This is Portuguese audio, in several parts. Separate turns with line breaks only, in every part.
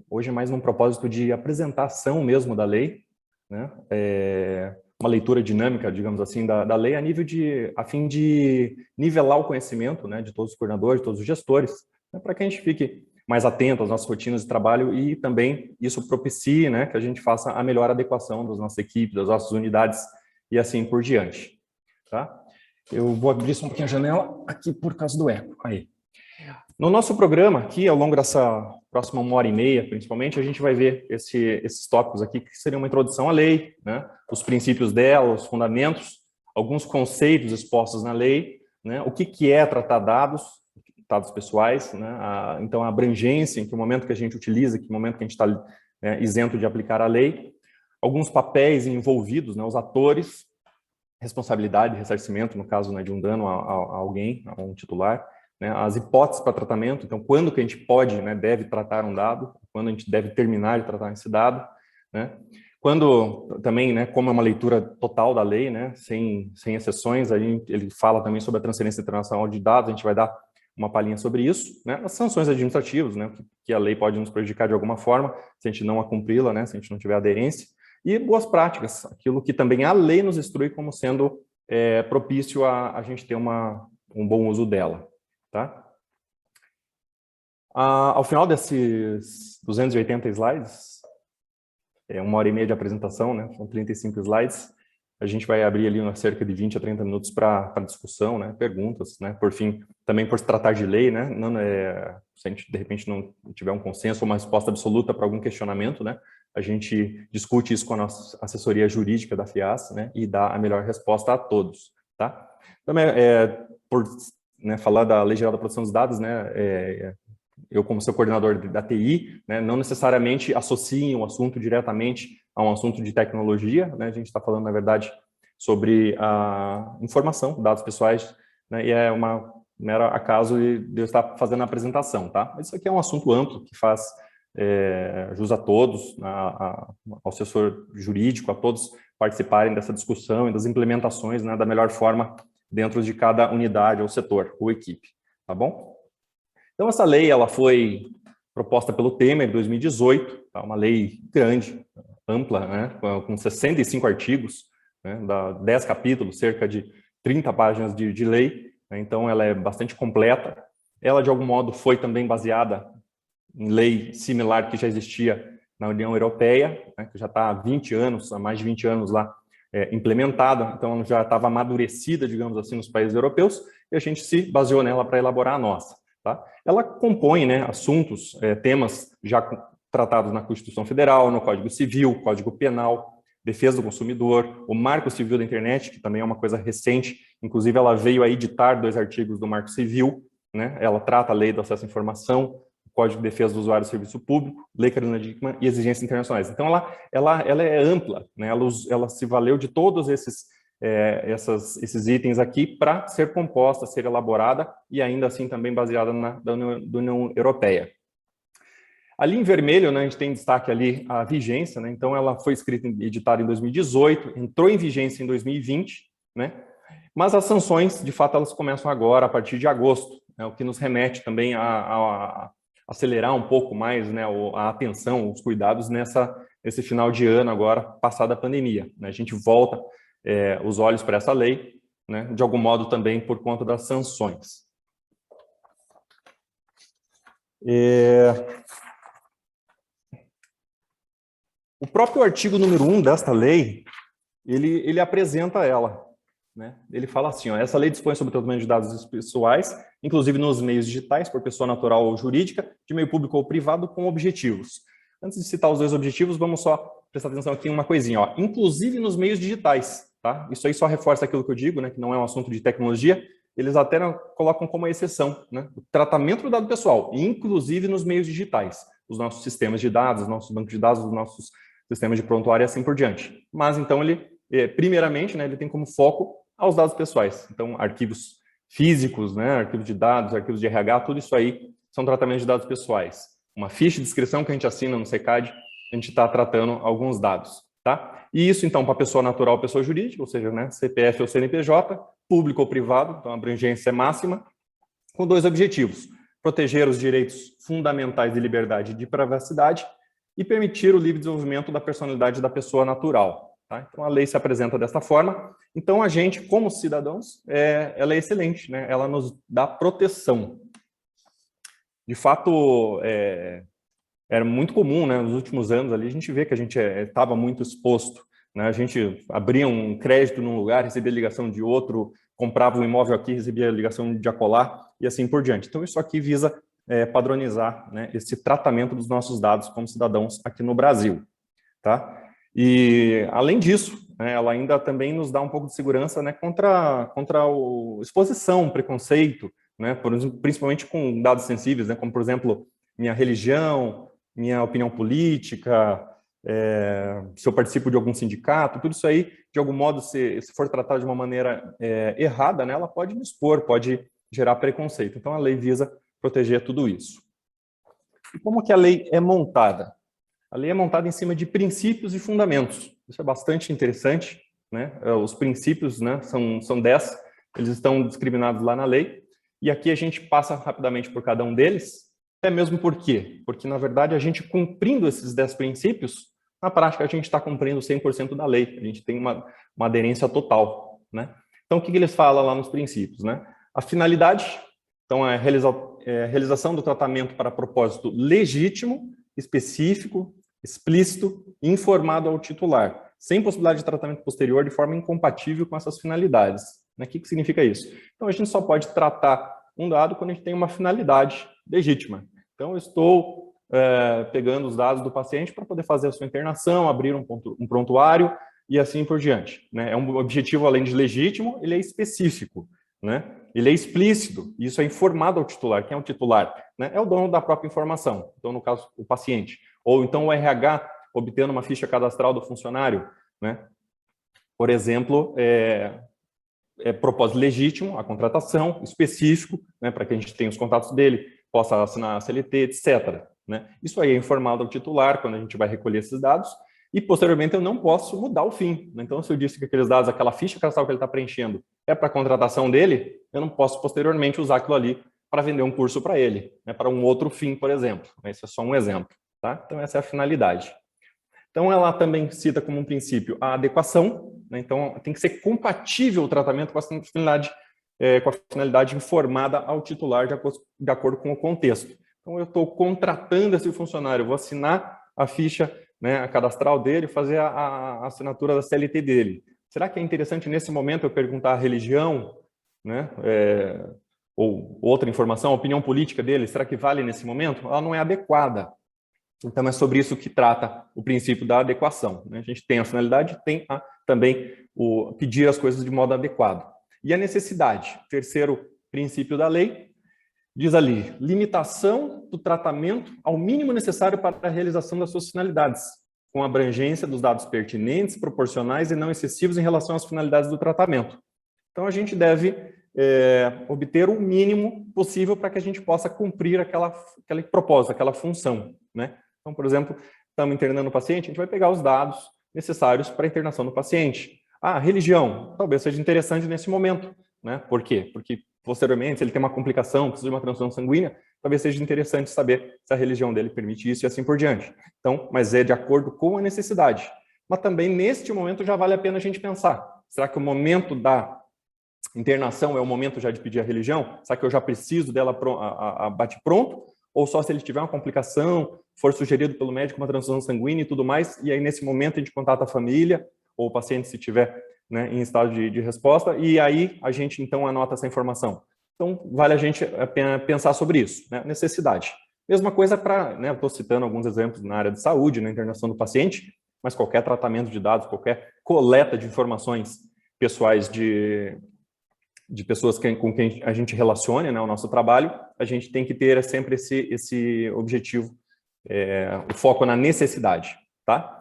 hoje é mais num propósito de apresentação mesmo da lei, né? Uma leitura dinâmica, digamos assim, da lei a fim de nivelar o conhecimento, né, de todos os coordenadores, de todos os gestores, né, para que a gente fique mais atento às nossas rotinas de trabalho e também isso propicie, né, que a gente faça a melhor adequação das nossas equipes, das nossas unidades e assim por diante. Tá? Eu vou abrir só um pouquinho a janela aqui por causa do eco. Aí. No nosso programa aqui, ao longo dessa próxima 1h30, principalmente, a gente vai ver esses tópicos aqui, que seriam uma introdução à lei, né, os princípios dela, os fundamentos, alguns conceitos expostos na lei, né, o que é tratar dados pessoais, né, então a abrangência, em que momento que a gente utiliza, que momento que a gente está isento de aplicar a lei, alguns papéis envolvidos, né, os atores, responsabilidade, ressarcimento, no caso, né, de um dano a alguém, a um titular, né, as hipóteses para tratamento, então quando que a gente pode, né, deve tratar um dado, quando a gente deve terminar de tratar esse dado, né, quando também, né, como é uma leitura total da lei, né, sem exceções, ele fala também sobre a transferência internacional de dados, a gente vai dar uma palhinha sobre isso, né, as sanções administrativas, né, que a lei pode nos prejudicar de alguma forma, se a gente não a cumpri-la, né, se a gente não tiver aderência, e boas práticas, aquilo que também a lei nos instrui como sendo propício a gente ter um bom uso dela. Tá? Ao final desses 280 slides, 1h30 de apresentação, né? São 35 slides, a gente vai abrir ali cerca de 20 a 30 minutos para discussão, né? Perguntas, né? Por fim, também por se tratar de lei, né? Não, se a gente de repente não tiver um consenso ou uma resposta absoluta para algum questionamento, né? A gente discute isso com a nossa assessoria jurídica da FIAS, né? E dá a melhor resposta a todos, tá? Também, por falar da Lei Geral da Proteção dos Dados, né, eu como seu coordenador da TI, né, não necessariamente associem o assunto diretamente a um assunto de tecnologia, né, a gente está falando, na verdade, sobre a informação, dados pessoais, né, e é uma mera acaso de eu estar fazendo a apresentação, tá? Mas isso aqui é um assunto amplo que faz jus a todos, ao assessor jurídico, a todos participarem dessa discussão e das implementações, né, da melhor forma dentro de cada unidade ou setor ou equipe, tá bom? Então, essa lei ela foi proposta pelo Temer em 2018, tá? Uma lei grande, ampla, né? Com 65 artigos, né? 10 capítulos, cerca de 30 páginas de lei, né? Então ela é bastante completa. Ela, de algum modo, foi também baseada em lei similar que já existia na União Europeia, né? Que já está há mais de 20 anos lá, implementada, então já estava amadurecida, digamos assim, nos países europeus, e a gente se baseou nela para elaborar a nossa. Tá? Ela compõe, né, assuntos, temas já tratados na Constituição Federal, no Código Civil, Código Penal, defesa do consumidor, o Marco Civil da Internet, que também é uma coisa recente, inclusive ela veio a editar 2 artigos do Marco Civil, né? Ela trata a Lei do Acesso à Informação, Código de Defesa do Usuário e Serviço Público, Lei Carolina Dickmann e exigências internacionais. Então, ela é ampla, né? Ela se valeu de todos esses itens aqui para ser composta, ser elaborada e ainda assim também baseada da União Europeia. Ali em vermelho, né, a gente tem destaque ali a vigência, né? Então ela foi escrita e editada em 2018, entrou em vigência em 2020, né? Mas as sanções, de fato, elas começam agora, a partir de agosto, né? O que nos remete também a acelerar um pouco mais, né, a atenção, os cuidados nesse final de ano agora, passada a pandemia, né? A gente volta os olhos para essa lei, né, de algum modo também por conta das sanções. O próprio artigo número 1 desta lei, ele apresenta ela, né? Ele fala assim, ó, essa lei dispõe sobre o tratamento de dados pessoais, inclusive nos meios digitais, por pessoa natural ou jurídica, de meio público ou privado, com objetivos. Antes de citar os 2 objetivos, vamos só prestar atenção aqui em uma coisinha, ó, inclusive nos meios digitais, tá? Isso aí só reforça aquilo que eu digo, né, que não é um assunto de tecnologia, eles até colocam como exceção, né, o tratamento do dado pessoal, inclusive nos meios digitais, os nossos sistemas de dados, os nossos bancos de dados, os nossos sistemas de prontuário e assim por diante. Mas, então, ele, primeiramente, né, ele tem como foco aos dados pessoais. Então, arquivos físicos, né, arquivos de dados, arquivos de RH, tudo isso aí são tratamentos de dados pessoais. Uma ficha de inscrição que a gente assina no SECAD, a gente está tratando alguns dados, tá? E isso, então, para pessoa natural ou pessoa jurídica, ou seja, né, CPF ou CNPJ, público ou privado, então a abrangência é máxima, com 2 objetivos: proteger os direitos fundamentais de liberdade e de privacidade e permitir o livre desenvolvimento da personalidade da pessoa natural. Tá? Então, a lei se apresenta desta forma. Então, a gente, como cidadãos, ela é excelente, né? Ela nos dá proteção. De fato, era muito comum, né? Nos últimos anos, ali, a gente vê que a gente estava muito exposto. Né? A gente abria um crédito num lugar, recebia ligação de outro, comprava um imóvel aqui, recebia ligação de acolá, e assim por diante. Então, isso aqui visa padronizar, né, esse tratamento dos nossos dados como cidadãos aqui no Brasil. Tá? E, além disso, né, ela ainda também nos dá um pouco de segurança, né, contra exposição, preconceito, né, principalmente com dados sensíveis, né, como, por exemplo, minha religião, minha opinião política, se eu participo de algum sindicato, tudo isso aí, de algum modo, se for tratado de uma maneira errada, né, ela pode me expor, pode gerar preconceito. Então, a lei visa proteger tudo isso. E como que a lei é montada? A lei é montada em cima de princípios e fundamentos. Isso é bastante interessante, né? Os princípios, né, são 10, eles estão discriminados lá na lei, e aqui a gente passa rapidamente por cada um deles, até mesmo por quê? Porque, na verdade, a gente cumprindo esses 10 princípios, na prática a gente está cumprindo 100% da lei, a gente tem uma aderência total, né? Então, o que eles falam lá nos princípios, né? A finalidade, então, é a realização do tratamento para propósito legítimo, específico, explícito e informado ao titular, sem possibilidade de tratamento posterior de forma incompatível com essas finalidades. O que significa isso? Então, a gente só pode tratar um dado quando a gente tem uma finalidade legítima. Então, eu estou pegando os dados do paciente para poder fazer a sua internação, abrir um prontuário e assim por diante. Né? É um objetivo, além de legítimo, ele é específico. Né? Ele é explícito, e isso é informado ao titular. Quem é o titular? Né? É o dono da própria informação, então, no caso, o paciente. Ou então o RH, obtendo uma ficha cadastral do funcionário. Né? Por exemplo, propósito legítimo, a contratação, específico, né, para que a gente tenha os contatos dele, possa assinar a CLT, etc. Né? Isso aí é informado ao titular, quando a gente vai recolher esses dados, e, posteriormente, eu não posso mudar o fim. Então, se eu disse que aqueles dados, aquela ficha cadastral que ele está preenchendo é para a contratação dele, eu não posso, posteriormente, usar aquilo ali para vender um curso para ele, né, para um outro fim, por exemplo. Esse é só um exemplo. Tá? Então, essa é a finalidade. Então, ela também cita como um princípio a adequação, né? Então, tem que ser compatível o tratamento com a finalidade informada ao titular de acordo com o contexto. Então, eu estou contratando esse funcionário, eu vou assinar a ficha, né, a cadastral dele, fazer a assinatura da CLT dele. Será que é interessante, nesse momento, eu perguntar a religião, né, ou outra informação, a opinião política dele? Será que vale nesse momento? Ela não é adequada. Então, é sobre isso que trata o princípio da adequação. Né? A gente tem a finalidade, tem também o pedir as coisas de modo adequado. E a necessidade, terceiro princípio da lei, diz ali, limitação do tratamento ao mínimo necessário para a realização das suas finalidades, com abrangência dos dados pertinentes, proporcionais e não excessivos em relação às finalidades do tratamento. Então, a gente deve obter o mínimo possível para que a gente possa cumprir aquele propósito, aquela função. Né? Então, por exemplo, estamos internando o paciente, a gente vai pegar os dados necessários para a internação do paciente. Religião, talvez seja interessante nesse momento. Né? Por quê? Porque, posteriormente, se ele tem uma complicação, precisa de uma transfusão sanguínea, talvez seja interessante saber se a religião dele permite isso e assim por diante. Então, mas é de acordo com a necessidade. Mas também, neste momento, já vale a pena a gente pensar. Será que o momento da internação é o momento já de pedir a religião? Será que eu já preciso dela bate-pronto? Ou só se ele tiver uma complicação, for sugerido pelo médico uma transfusão sanguínea e tudo mais, e aí nesse momento a gente contata a família, ou o paciente se tiver, né, em estado de resposta, e aí a gente então anota essa informação. Então vale a gente pensar sobre isso, né? Necessidade. Mesma coisa para, né, eu estou citando alguns exemplos na área de saúde, na internação do paciente, mas qualquer tratamento de dados, qualquer coleta de informações pessoais de pessoas com quem a gente relaciona, né, o nosso trabalho, a gente tem que ter sempre esse objetivo, o foco na necessidade. Tá?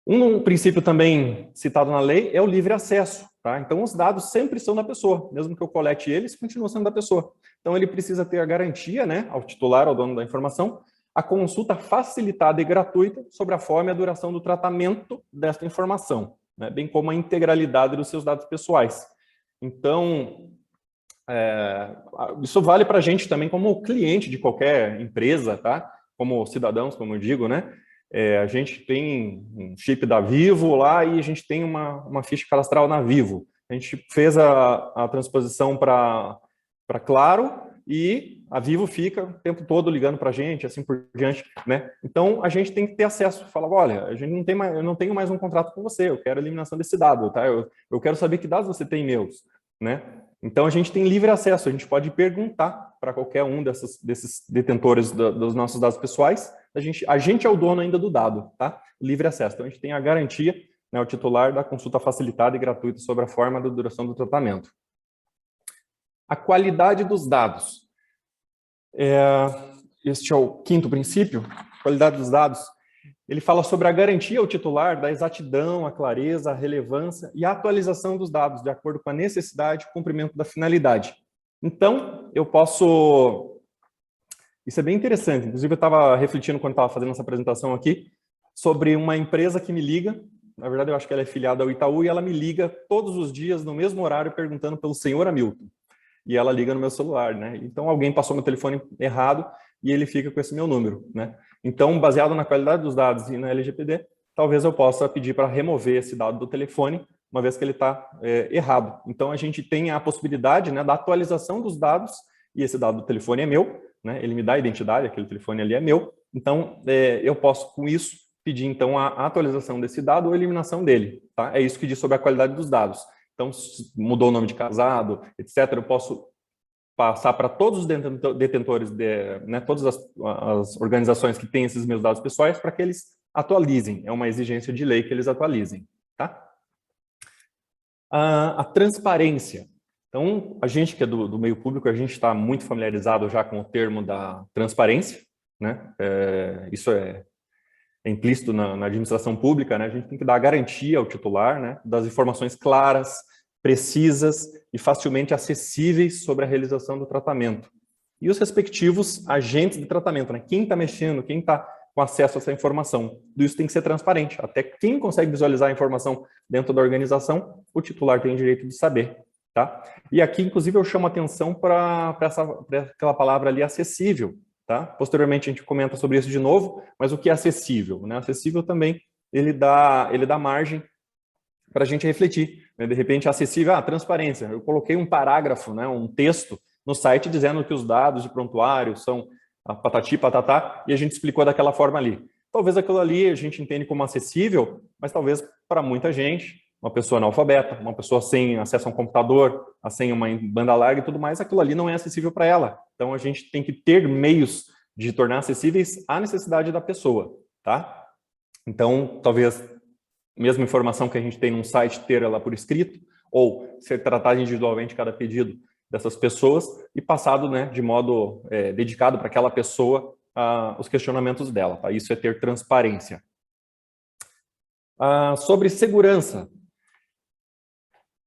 Um princípio também citado na lei é o livre acesso. Tá? Então, os dados sempre são da pessoa, mesmo que eu colete eles, continuam sendo da pessoa. Então, ele precisa ter a garantia, né, ao titular, ao dono da informação, a consulta facilitada e gratuita sobre a forma e a duração do tratamento desta informação, né, bem como a integralidade dos seus dados pessoais. Então, isso vale para a gente também como cliente de qualquer empresa, tá? Como cidadãos, como eu digo, né? A gente tem um chip da Vivo lá e a gente tem uma ficha cadastral na Vivo. A gente fez a transposição para Claro e a Vivo fica o tempo todo ligando para a gente, assim por diante, né? Então, a gente tem que ter acesso. Fala, olha, a gente não tem mais, eu não tenho mais um contrato com você, eu quero a eliminação desse dado, tá? Eu quero saber que dados você tem meus, né? Então, a gente tem livre acesso, a gente pode perguntar para qualquer um desses detentores dos nossos dados pessoais. A gente é o dono ainda do dado, tá? Livre acesso. Então, a gente tem a garantia, né, o titular da consulta facilitada e gratuita sobre a forma da duração do tratamento. A qualidade dos dados. Este é o quinto princípio, qualidade dos dados. Ele fala sobre a garantia ao titular da exatidão, a clareza, a relevância e a atualização dos dados, de acordo com a necessidade e cumprimento da finalidade. Então, eu posso... Isso é bem interessante. Inclusive, eu estava refletindo quando estava fazendo essa apresentação aqui, sobre uma empresa que me liga. Na verdade, eu acho que ela é filiada ao Itaú, e ela me liga todos os dias, no mesmo horário, perguntando pelo senhor Hamilton. E ela liga no meu celular, né? Então, alguém passou meu telefone errado e ele fica com esse meu número, né? Então, baseado na qualidade dos dados e na LGPD, talvez eu possa pedir para remover esse dado do telefone, uma vez que ele está errado. Então, a gente tem a possibilidade, né, da atualização dos dados, e esse dado do telefone é meu, né? Ele me dá a identidade, aquele telefone ali é meu. Então, eu posso, com isso, pedir, então, a atualização desse dado ou a eliminação dele, tá? É isso que diz sobre a qualidade dos dados. Então, se mudou o nome de casado, etc., eu posso passar para todos os detentores, né, todas as organizações que têm esses meus dados pessoais, para que eles atualizem. É uma exigência de lei que eles atualizem. Tá? A transparência. Então, a gente que é do meio público, a gente está muito familiarizado já com o termo da transparência, né? Isso é implícito na administração pública, né? A gente tem que dar garantia ao titular, né, das informações claras, precisas e facilmente acessíveis sobre a realização do tratamento. E os respectivos agentes de tratamento, né? Quem está mexendo, quem está com acesso a essa informação. Tudo isso tem que ser transparente. Até quem consegue visualizar a informação dentro da organização, o titular tem o direito de saber. Tá? E aqui, inclusive, eu chamo atenção para aquela palavra ali, acessível. Tá? Posteriormente, a gente comenta sobre isso de novo, mas o que é acessível? Né? Acessível também, ele dá margem para a gente refletir. Né? De repente, acessível, transparência. Eu coloquei um parágrafo, né, um texto no site dizendo que os dados de prontuário são a patati, patatá, e a gente explicou daquela forma ali. Talvez aquilo ali a gente entende como acessível, mas talvez para muita gente, uma pessoa analfabeta, uma pessoa sem acesso a um computador, sem uma banda larga e tudo mais, aquilo ali não é acessível para ela. Então, a gente tem que ter meios de tornar acessíveis à necessidade da pessoa, tá? Então, talvez, mesma informação que a gente tem num site, ter ela por escrito, ou ser tratada individualmente cada pedido dessas pessoas e passado, né, de modo dedicado para aquela pessoa os questionamentos dela. Tá? Isso é ter transparência. Sobre segurança.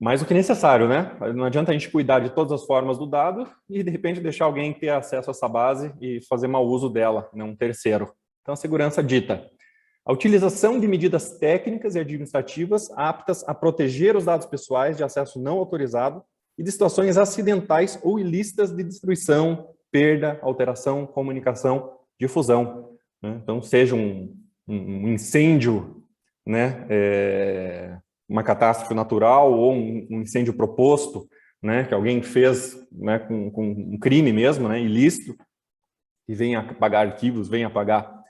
Mais do que necessário, né? Não adianta a gente cuidar de todas as formas do dado e, de repente, deixar alguém ter acesso a essa base e fazer mau uso dela, né? Um terceiro. Então, a segurança dita: a utilização de medidas técnicas e administrativas aptas a proteger os dados pessoais de acesso não autorizado e de situações acidentais ou ilícitas de destruição, perda, alteração, comunicação, difusão. Né? Então, seja um incêndio, né? Uma catástrofe natural ou um incêndio proposto, né? Que alguém fez, né, com um crime mesmo, né? Ilícito, e vem apagar arquivos, vem apagar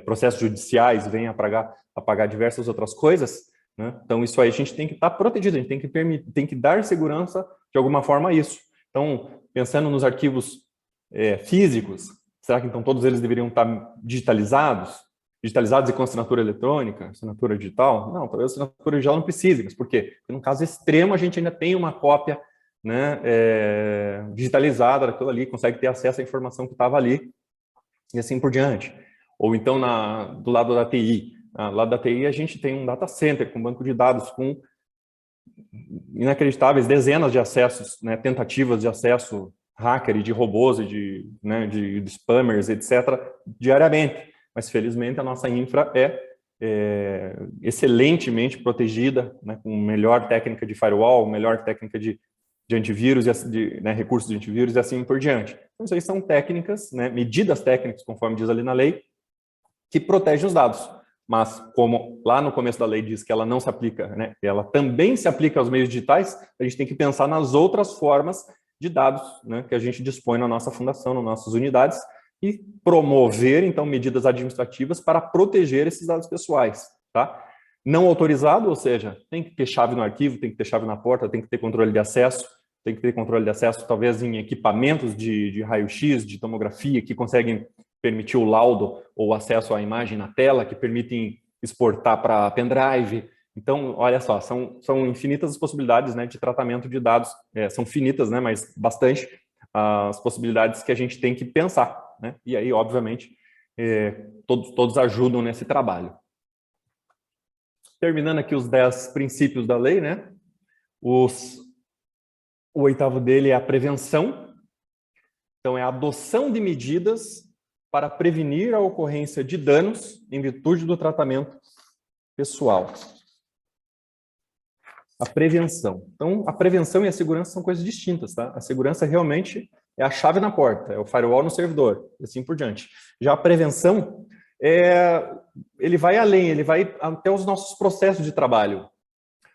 processos judiciais, vem apagar diversas outras coisas, né? Então, isso aí a gente tem que estar protegido, a gente tem que dar segurança de alguma forma a isso. Então, pensando nos arquivos físicos, será que então todos eles deveriam estar digitalizados e com assinatura eletrônica, assinatura digital? Não, talvez a assinatura digital não precise, mas por quê? Porque no caso extremo a gente ainda tem uma cópia, né, digitalizada daquilo ali, consegue ter acesso à informação que estava ali e assim por diante. Ou então do lado da TI. Do lado da TI a gente tem um data center com banco de dados com inacreditáveis dezenas de acessos, né, tentativas de acesso hacker e de robôs e de spammers, etc., diariamente. Mas, felizmente, a nossa infra é excelentemente protegida, né, com melhor técnica de firewall, melhor técnica de antivírus, recursos de antivírus e assim por diante. Então, isso aí são técnicas, né, medidas técnicas, conforme diz ali na lei, que protegem os dados. Mas, como lá no começo da lei diz que ela não se aplica, né, ela também se aplica aos meios digitais, a gente tem que pensar nas outras formas de dados, né, que a gente dispõe na nossa fundação, nas nossas unidades, e promover, então, medidas administrativas para proteger esses dados pessoais, tá? Não autorizado, ou seja, tem que ter chave no arquivo, tem que ter chave na porta, tem que ter controle de acesso, tem que ter controle de acesso, talvez, em equipamentos de raio-x, de tomografia, que conseguem permitir o laudo ou acesso à imagem na tela, que permitem exportar para pendrive. Então, olha só, são infinitas as possibilidades, né, de tratamento de dados, são finitas, né, mas bastante as possibilidades que a gente tem que pensar, né? E aí, obviamente, todos ajudam nesse trabalho. Terminando aqui os 10 princípios da lei, né? O 8º dele é a prevenção. Então, é a adoção de medidas para prevenir a ocorrência de danos em virtude do tratamento pessoal. A prevenção. Então, a prevenção e a segurança são coisas distintas, tá? A segurança realmente é a chave na porta, é o firewall no servidor, e assim por diante. Já a prevenção, ele vai além, ele vai até os nossos processos de trabalho.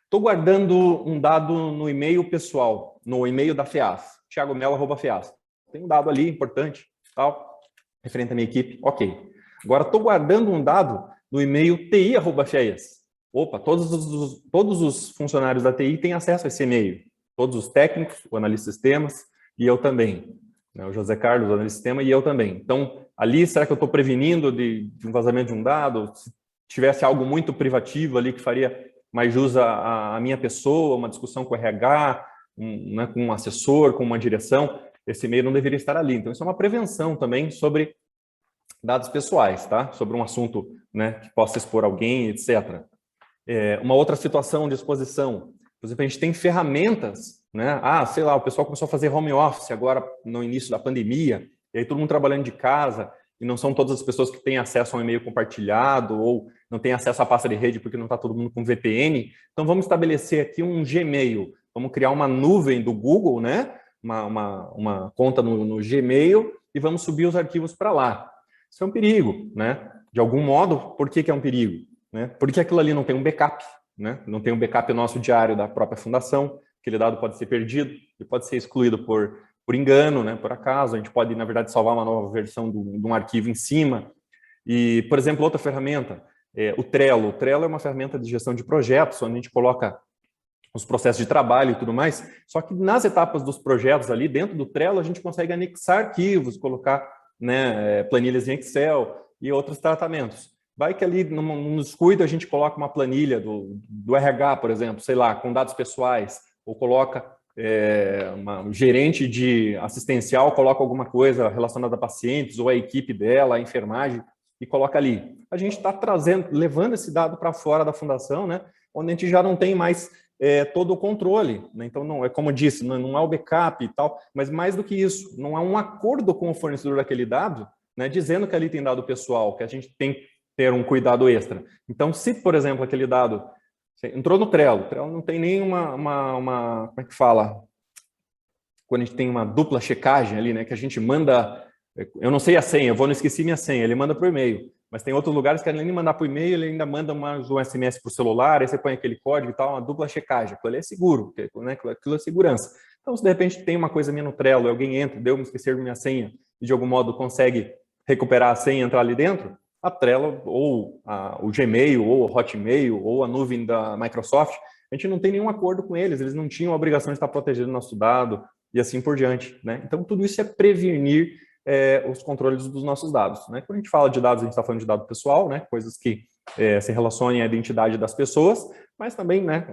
Estou guardando um dado no e-mail pessoal, no e-mail da FEAS, thiagomelo@feas. Tem um dado ali importante, tal, referente à minha equipe, ok. Agora, estou guardando um dado no e-mail ti@feas. Opa, todos os funcionários da TI têm acesso a esse e-mail. Todos os técnicos, o analista de sistemas, e eu também. Né, o José Carlos, o analista de sistema, e eu também. Então, ali, será que eu estou prevenindo de um vazamento de um dado? Se tivesse algo muito privativo ali que faria mais jus à minha pessoa, uma discussão com o RH, né, com um assessor, com uma direção, esse e-mail não deveria estar ali. Então, isso é uma prevenção também sobre dados pessoais, tá? Sobre um assunto, né, que possa expor alguém, etc. Uma outra situação de exposição, por exemplo, a gente tem ferramentas, né? Sei lá, o pessoal começou a fazer home office agora no início da pandemia, e aí todo mundo trabalhando de casa, e não são todas as pessoas que têm acesso a um e-mail compartilhado, ou não têm acesso à pasta de rede porque não está todo mundo com VPN. Então, vamos estabelecer aqui um Gmail, vamos criar uma nuvem do Google, né? Uma conta no Gmail, e vamos subir os arquivos para lá. Isso é um perigo, né? De algum modo, por que é um perigo? Né? Porque aquilo ali não tem um backup, né? Não tem um backup nosso diário da própria fundação, aquele dado pode ser perdido, ele pode ser excluído por engano, né? Por acaso, a gente pode, na verdade, salvar uma nova versão de um arquivo em cima. E, por exemplo, outra ferramenta, o Trello. O Trello é uma ferramenta de gestão de projetos, onde a gente coloca os processos de trabalho e tudo mais, só que nas etapas dos projetos ali, dentro do Trello, a gente consegue anexar arquivos, colocar, né, planilhas em Excel e outros tratamentos. Vai que ali, num descuido, a gente coloca uma planilha do RH, por exemplo, sei lá, com dados pessoais, ou coloca um gerente de assistencial, coloca alguma coisa relacionada a pacientes, ou a equipe dela, a enfermagem, e coloca ali. A gente está levando esse dado para fora da fundação, né, onde a gente já não tem mais todo o controle. Né? Então, não é como eu disse, não é o backup e tal, mas mais do que isso, não há um acordo com o fornecedor daquele dado, né, dizendo que ali tem dado pessoal, que a gente tem ter um cuidado extra. Então, se, por exemplo, aquele dado entrou no Trello, o Trello não tem nem como é que fala? Quando a gente tem uma dupla checagem ali, né, que a gente manda, eu não sei a senha, eu não esqueci minha senha, ele manda por e-mail, mas tem outros lugares que além de mandar por e-mail, ele ainda manda um SMS por celular, aí você põe aquele código e tal, uma dupla checagem, aquilo ali é seguro, né, aquilo é segurança. Então, se de repente tem uma coisa minha no Trello, alguém entra, me esquecer minha senha, e de algum modo consegue recuperar a senha e entrar ali dentro, a Trello, ou o Gmail, ou o Hotmail, ou a nuvem da Microsoft, a gente não tem nenhum acordo com eles não tinham a obrigação de estar protegendo o nosso dado, e assim por diante. Né? Então, tudo isso é prevenir os controles dos nossos dados. Né? Quando a gente fala de dados, a gente está falando de dado pessoal, né? Coisas que se relacionam à identidade das pessoas, mas também, né,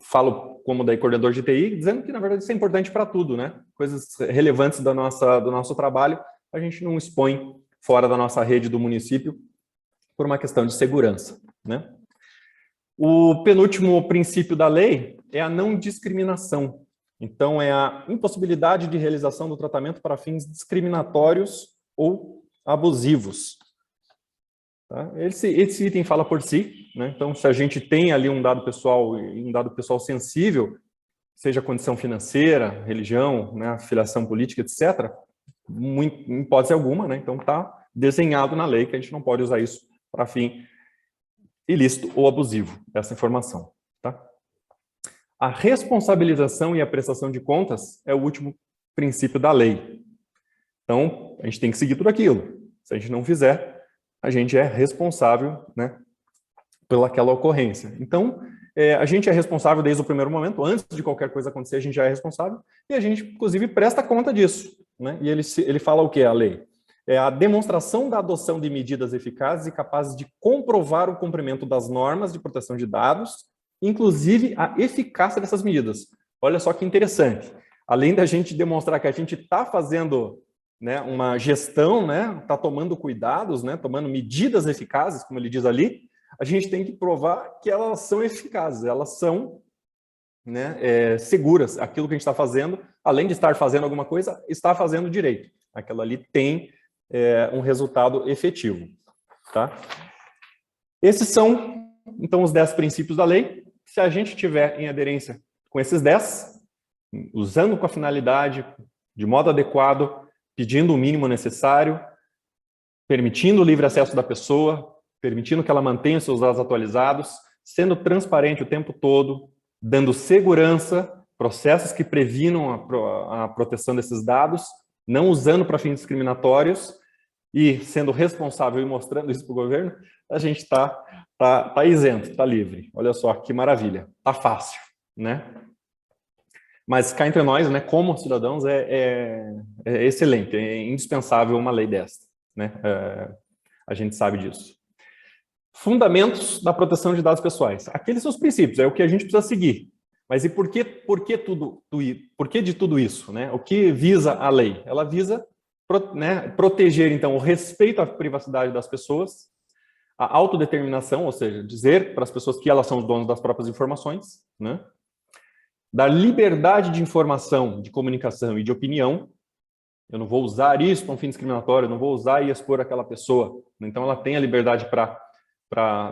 falo como daí coordenador de TI, dizendo que, na verdade, isso é importante para tudo. Né? Coisas relevantes do nosso trabalho, a gente não expõe fora da nossa rede do município, por uma questão de segurança. Né? O penúltimo princípio da lei é a não discriminação. Então, é a impossibilidade de realização do tratamento para fins discriminatórios ou abusivos. Tá? Esse item fala por si. Né? Então, se a gente tem ali um dado pessoal sensível, seja condição financeira, religião, né, afiliação política, etc., em hipótese alguma, né? Então está desenhado na lei que a gente não pode usar isso para fim ilícito ou abusivo, essa informação. Tá? A responsabilização e a prestação de contas é o último princípio da lei. Então, a gente tem que seguir tudo aquilo. Se a gente não fizer, a gente é responsável, né, pelaquela ocorrência. Então, a gente é responsável desde o primeiro momento, antes de qualquer coisa acontecer, a gente já é responsável, e a gente, inclusive, presta conta disso. Né? E ele fala o que, a lei? É a demonstração da adoção de medidas eficazes e capazes de comprovar o cumprimento das normas de proteção de dados, inclusive a eficácia dessas medidas. Olha só que interessante. Além da gente demonstrar que a gente está fazendo, né, uma gestão, né, está tomando cuidados, né, tomando medidas eficazes, como ele diz ali, a gente tem que provar que elas são eficazes, elas são, né, seguras. Aquilo que a gente está fazendo, além de estar fazendo alguma coisa, está fazendo direito. Aquilo ali tem um resultado efetivo. Tá? Esses são, então, os 10 princípios da lei. Se a gente tiver em aderência com esses 10, usando com a finalidade, de modo adequado, pedindo o mínimo necessário, permitindo o livre acesso da pessoa, permitindo que ela mantenha seus dados atualizados, sendo transparente o tempo todo, dando segurança, processos que previnam a proteção desses dados, não usando para fins discriminatórios e sendo responsável e mostrando isso para o governo, a gente está isento, está livre. Olha só que maravilha, está fácil, né? Mas cá entre nós, né, como cidadãos, é excelente, é indispensável uma lei dessa, né? A gente sabe disso. Fundamentos da proteção de dados pessoais. Aqueles são os princípios, é o que a gente precisa seguir. Mas e por que de tudo isso? Né? O que visa a lei? Ela visa, né, proteger, então, o respeito à privacidade das pessoas, a autodeterminação, ou seja, dizer para as pessoas que elas são os donos das próprias informações, né? Da liberdade de informação, de comunicação e de opinião. Eu não vou usar isso para um fim discriminatório, eu não vou usar e expor aquela pessoa. Então, ela tem a liberdade para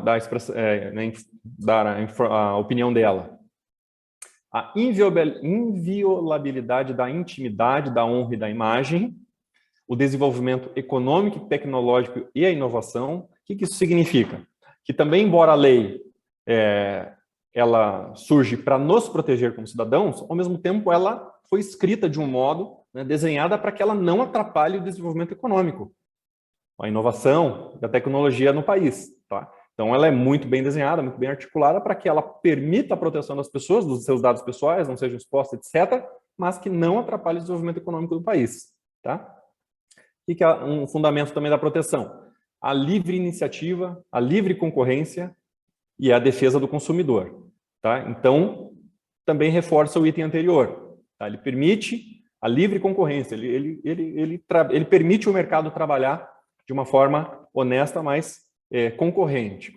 dar a opinião dela. A inviolabilidade da intimidade, da honra e da imagem, o desenvolvimento econômico e tecnológico e a inovação. O que isso significa? Que também, embora a lei ela surge para nos proteger como cidadãos, ao mesmo tempo ela foi escrita de um modo, né, desenhada para que ela não atrapalhe o desenvolvimento econômico, a inovação e a tecnologia no país. Tá? Então, ela é muito bem desenhada, muito bem articulada para que ela permita a proteção das pessoas, dos seus dados pessoais, não sejam expostos, etc., mas que não atrapalhe o desenvolvimento econômico do país. Tá? O que é um fundamento também da proteção? A livre iniciativa, a livre concorrência e a defesa do consumidor. Tá? Então, também reforça o item anterior. Tá? Ele permite a livre concorrência, ele permite o mercado trabalhar de uma forma honesta, mas concorrente,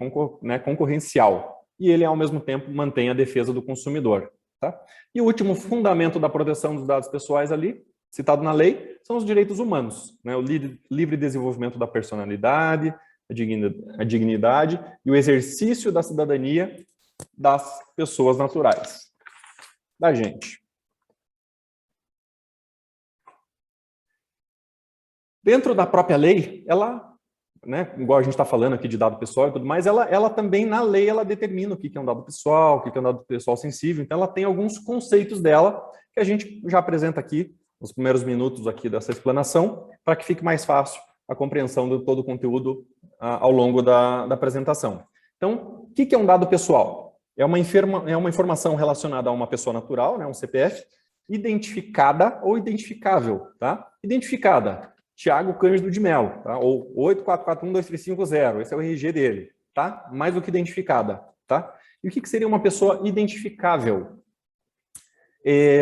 concorrencial. E ele, ao mesmo tempo, mantém a defesa do consumidor. Tá? E o último fundamento da proteção dos dados pessoais ali, citado na lei, são os direitos humanos. Né? O livre desenvolvimento da personalidade, a dignidade e o exercício da cidadania das pessoas naturais, da gente. Dentro da própria lei, ela, né, igual a gente está falando aqui de dado pessoal e tudo mais, ela também, na lei, ela determina o que é um dado pessoal, o que é um dado pessoal sensível. Então, ela tem alguns conceitos dela que a gente já apresenta aqui, nos primeiros minutos aqui dessa explanação, para que fique mais fácil a compreensão de todo o conteúdo ao longo da apresentação. Então, o que é um dado pessoal? É uma informação relacionada a uma pessoa natural, né, um CPF, identificada ou identificável. Tá? Identificada. Tiago Cândido de Mello, tá? Ou 844123550, esse é o RG dele, tá? Mais do que identificada, tá? E o que seria uma pessoa identificável?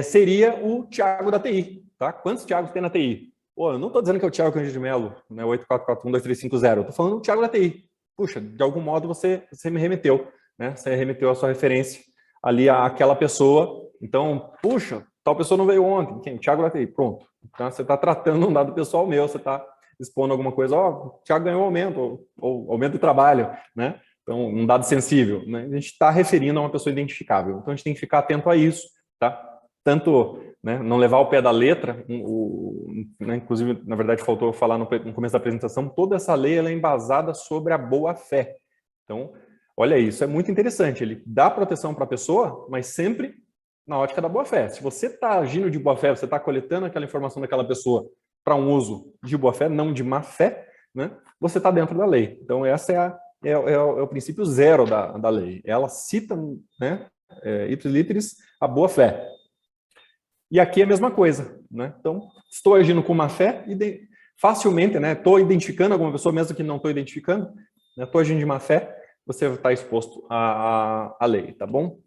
Seria o Tiago da TI, tá? Quantos Tiagos tem na TI? Pô, eu não estou dizendo que é o Tiago Cândido de Mello, né, 84412350, eu estou falando do Tiago da TI. Puxa, de algum modo você me remeteu, né? Você remeteu a sua referência ali àquela pessoa. Então, puxa, tal pessoa não veio ontem. Quem? Tiago da TI, pronto. Então, você está tratando um dado pessoal meu, você está expondo alguma coisa, o Tiago ganhou aumento, ou aumento de trabalho, né? Então, um dado sensível, né? A gente está referindo a uma pessoa identificável. Então, a gente tem que ficar atento a isso, tá? tanto, né, não levar ao pé da letra, né, inclusive, na verdade, faltou falar no começo da apresentação, toda essa lei ela é embasada sobre a boa-fé. Então, olha isso, é muito interessante, ele dá proteção para a pessoa, mas sempre na ótica da boa-fé. Se você está agindo de boa-fé, você está coletando aquela informação daquela pessoa para um uso de boa-fé, não de má-fé, né, você está dentro da lei. Então, essa é o princípio zero da lei. Ela cita, né, ipsis literis, a boa-fé. E aqui é a mesma coisa, né? Então, estou agindo com má fé e facilmente, né? Estou identificando alguma pessoa, mesmo que não estou identificando, né? Estou agindo de má fé, você está exposto à lei, tá bom?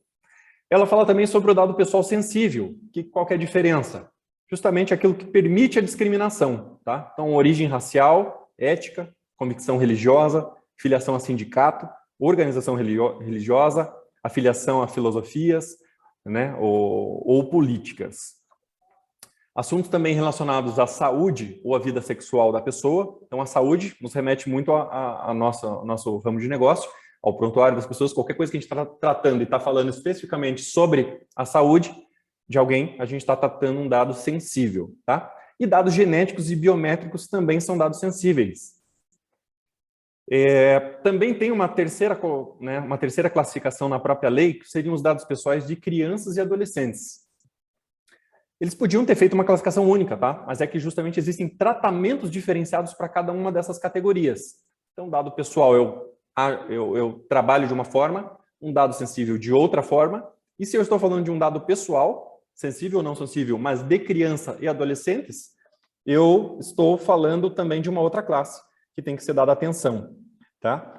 Ela fala também sobre o dado pessoal sensível, qual que é a diferença? Justamente aquilo que permite a discriminação, tá? Então, origem racial, ética, convicção religiosa, filiação a sindicato, organização religiosa, afiliação a filosofias, né? ou políticas. Assuntos também relacionados à saúde ou à vida sexual da pessoa. Então, a saúde nos remete muito ao nosso ramo de negócio, ao prontuário das pessoas. Qualquer coisa que a gente está tratando e está falando especificamente sobre a saúde de alguém, a gente está tratando um dado sensível, tá? E dados genéticos e biométricos também são dados sensíveis. Também tem uma terceira classificação na própria lei, que seriam os dados pessoais de crianças e adolescentes. Eles podiam ter feito uma classificação única, tá? Mas é que justamente existem tratamentos diferenciados para cada uma dessas categorias. Então, dado pessoal, eu trabalho de uma forma, um dado sensível de outra forma, e se eu estou falando de um dado pessoal, sensível ou não sensível, mas de criança e adolescentes, eu estou falando também de uma outra classe, que tem que ser dada atenção, tá?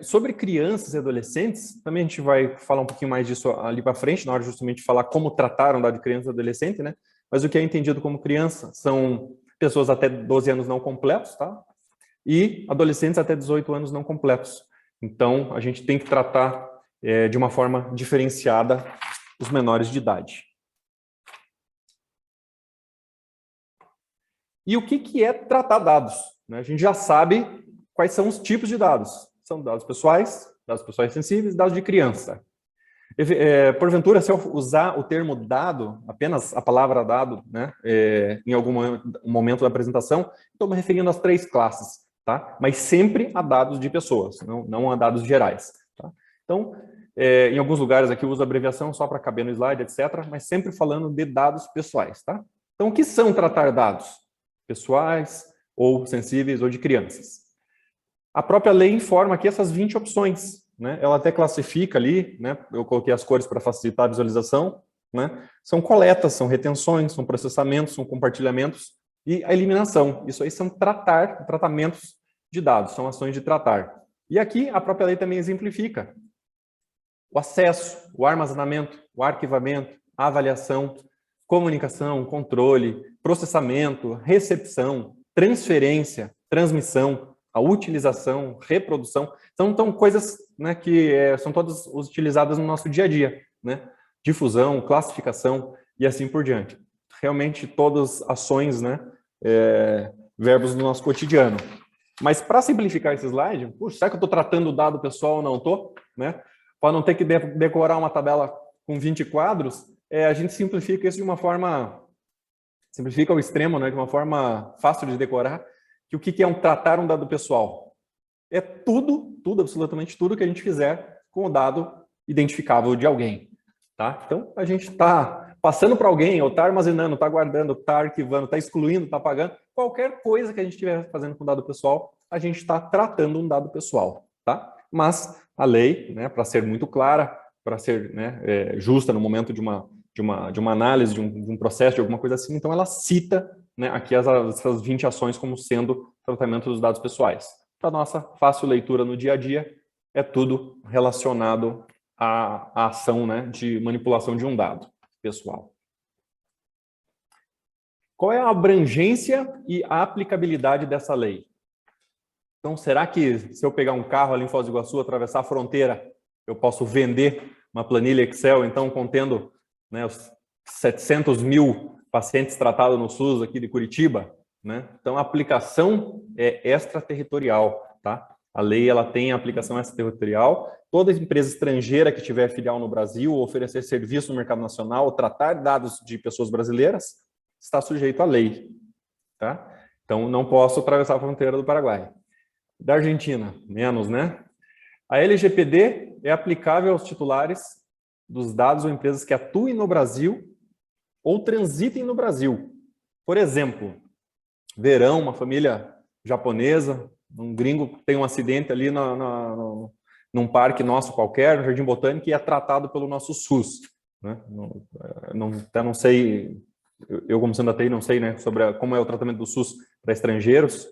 Sobre crianças e adolescentes, também a gente vai falar um pouquinho mais disso ali para frente, na hora justamente de falar como tratar um dado de criança e adolescente, né? Mas o que é entendido como criança são pessoas até 12 anos não completos, tá? E adolescentes até 18 anos não completos. Então, a gente tem que tratar de uma forma diferenciada os menores de idade. E o que é tratar dados? A gente já sabe quais são os tipos de dados. São dados pessoais sensíveis, dados de criança. Porventura, se eu usar o termo dado, apenas a palavra dado, né, em algum momento da apresentação, estou me referindo às 3 classes, tá? Mas sempre a dados de pessoas, não a dados gerais. Tá? Então, em alguns lugares aqui eu uso abreviação só para caber no slide, etc., mas sempre falando de dados pessoais. Tá? Então, o que são tratar dados? Pessoais, ou sensíveis, ou de crianças. A própria lei informa aqui essas 20 opções, né? Ela até classifica ali, né? Eu coloquei as cores para facilitar a visualização, né? São coletas, são retenções, são processamentos, são compartilhamentos e a eliminação. Isso aí são tratamentos de dados, são ações de tratar. E aqui a própria lei também exemplifica o acesso, o armazenamento, o arquivamento, a avaliação, comunicação, controle, processamento, recepção, transferência, transmissão, a utilização, reprodução, são coisas, né, que são todas utilizadas no nosso dia a dia, né? Difusão, classificação e assim por diante. Realmente todas ações, né, verbos do nosso cotidiano. Mas para simplificar esse slide, puxa, será que eu estou tratando o dado pessoal ou não estou? Né? Para não ter que decorar uma tabela com 20 quadros, a gente simplifica isso de uma forma, simplifica ao extremo, né, de uma forma fácil de decorar, que o que é tratar um dado pessoal? É tudo, absolutamente tudo que a gente fizer com o dado identificável de alguém. Tá? Então, a gente está passando para alguém, ou está armazenando, está guardando, está arquivando, está excluindo, está apagando, qualquer coisa que a gente estiver fazendo com dado pessoal, a gente está tratando um dado pessoal. Tá? Mas a lei, né, para ser muito clara, para ser, né, justa no momento de uma análise, de um processo, de alguma coisa assim, então ela cita, né, aqui essas 20 ações como sendo tratamento dos dados pessoais. Para nossa fácil leitura no dia a dia, é tudo relacionado à ação, né, de manipulação de um dado pessoal. Qual é a abrangência e a aplicabilidade dessa lei? Então, será que se eu pegar um carro ali em Foz do Iguaçu, atravessar a fronteira, eu posso vender uma planilha Excel, então, contendo, né, os 700 mil pacientes tratados no SUS aqui de Curitiba? Né? Então, a aplicação é extraterritorial, tá? A lei ela tem aplicação extraterritorial. Toda empresa estrangeira que tiver filial no Brasil, ou oferecer serviço no mercado nacional, ou tratar dados de pessoas brasileiras, está sujeito à lei. Tá? Então, não posso atravessar a fronteira do Paraguai. Da Argentina, menos, né? A LGPD é aplicável aos titulares dos dados ou empresas que atuem no Brasil ou transitem no Brasil. Por exemplo, Verão, uma família japonesa, um gringo tem um acidente ali num parque nosso qualquer, no Jardim Botânico, e é tratado pelo nosso SUS. Né? Não sei, eu como sendo ATI, não sei, né, sobre como é o tratamento do SUS para estrangeiros,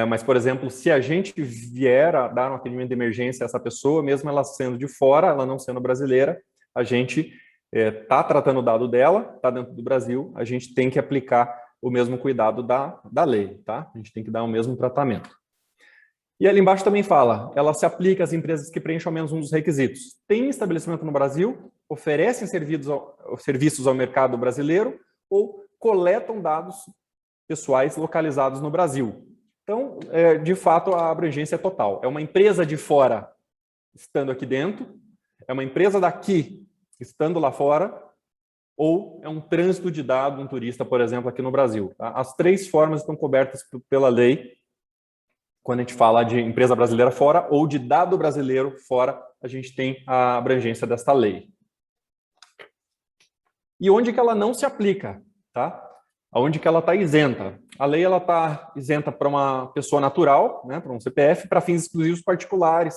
mas, por exemplo, se a gente vier a dar um atendimento de emergência a essa pessoa, mesmo ela sendo de fora, ela não sendo brasileira, a gente está tratando o dado dela, está dentro do Brasil, a gente tem que aplicar o mesmo cuidado da lei, tá? A gente tem que dar o mesmo tratamento. E ali embaixo também fala, ela se aplica às empresas que preenchem ao menos um dos requisitos. Tem estabelecimento no Brasil, oferecem serviços ao mercado brasileiro ou coletam dados pessoais localizados no Brasil. Então, de fato, a abrangência é total. É uma empresa de fora estando aqui dentro, é uma empresa daqui estando lá fora, ou é um trânsito de dado, um turista, por exemplo, aqui no Brasil. Tá? As três formas estão cobertas pela lei, quando a gente fala de empresa brasileira fora ou de dado brasileiro fora, a gente tem a abrangência desta lei. E onde que ela não se aplica? Tá? Onde que ela está isenta? A lei está isenta para uma pessoa natural, né, para um CPF, para fins exclusivos particulares,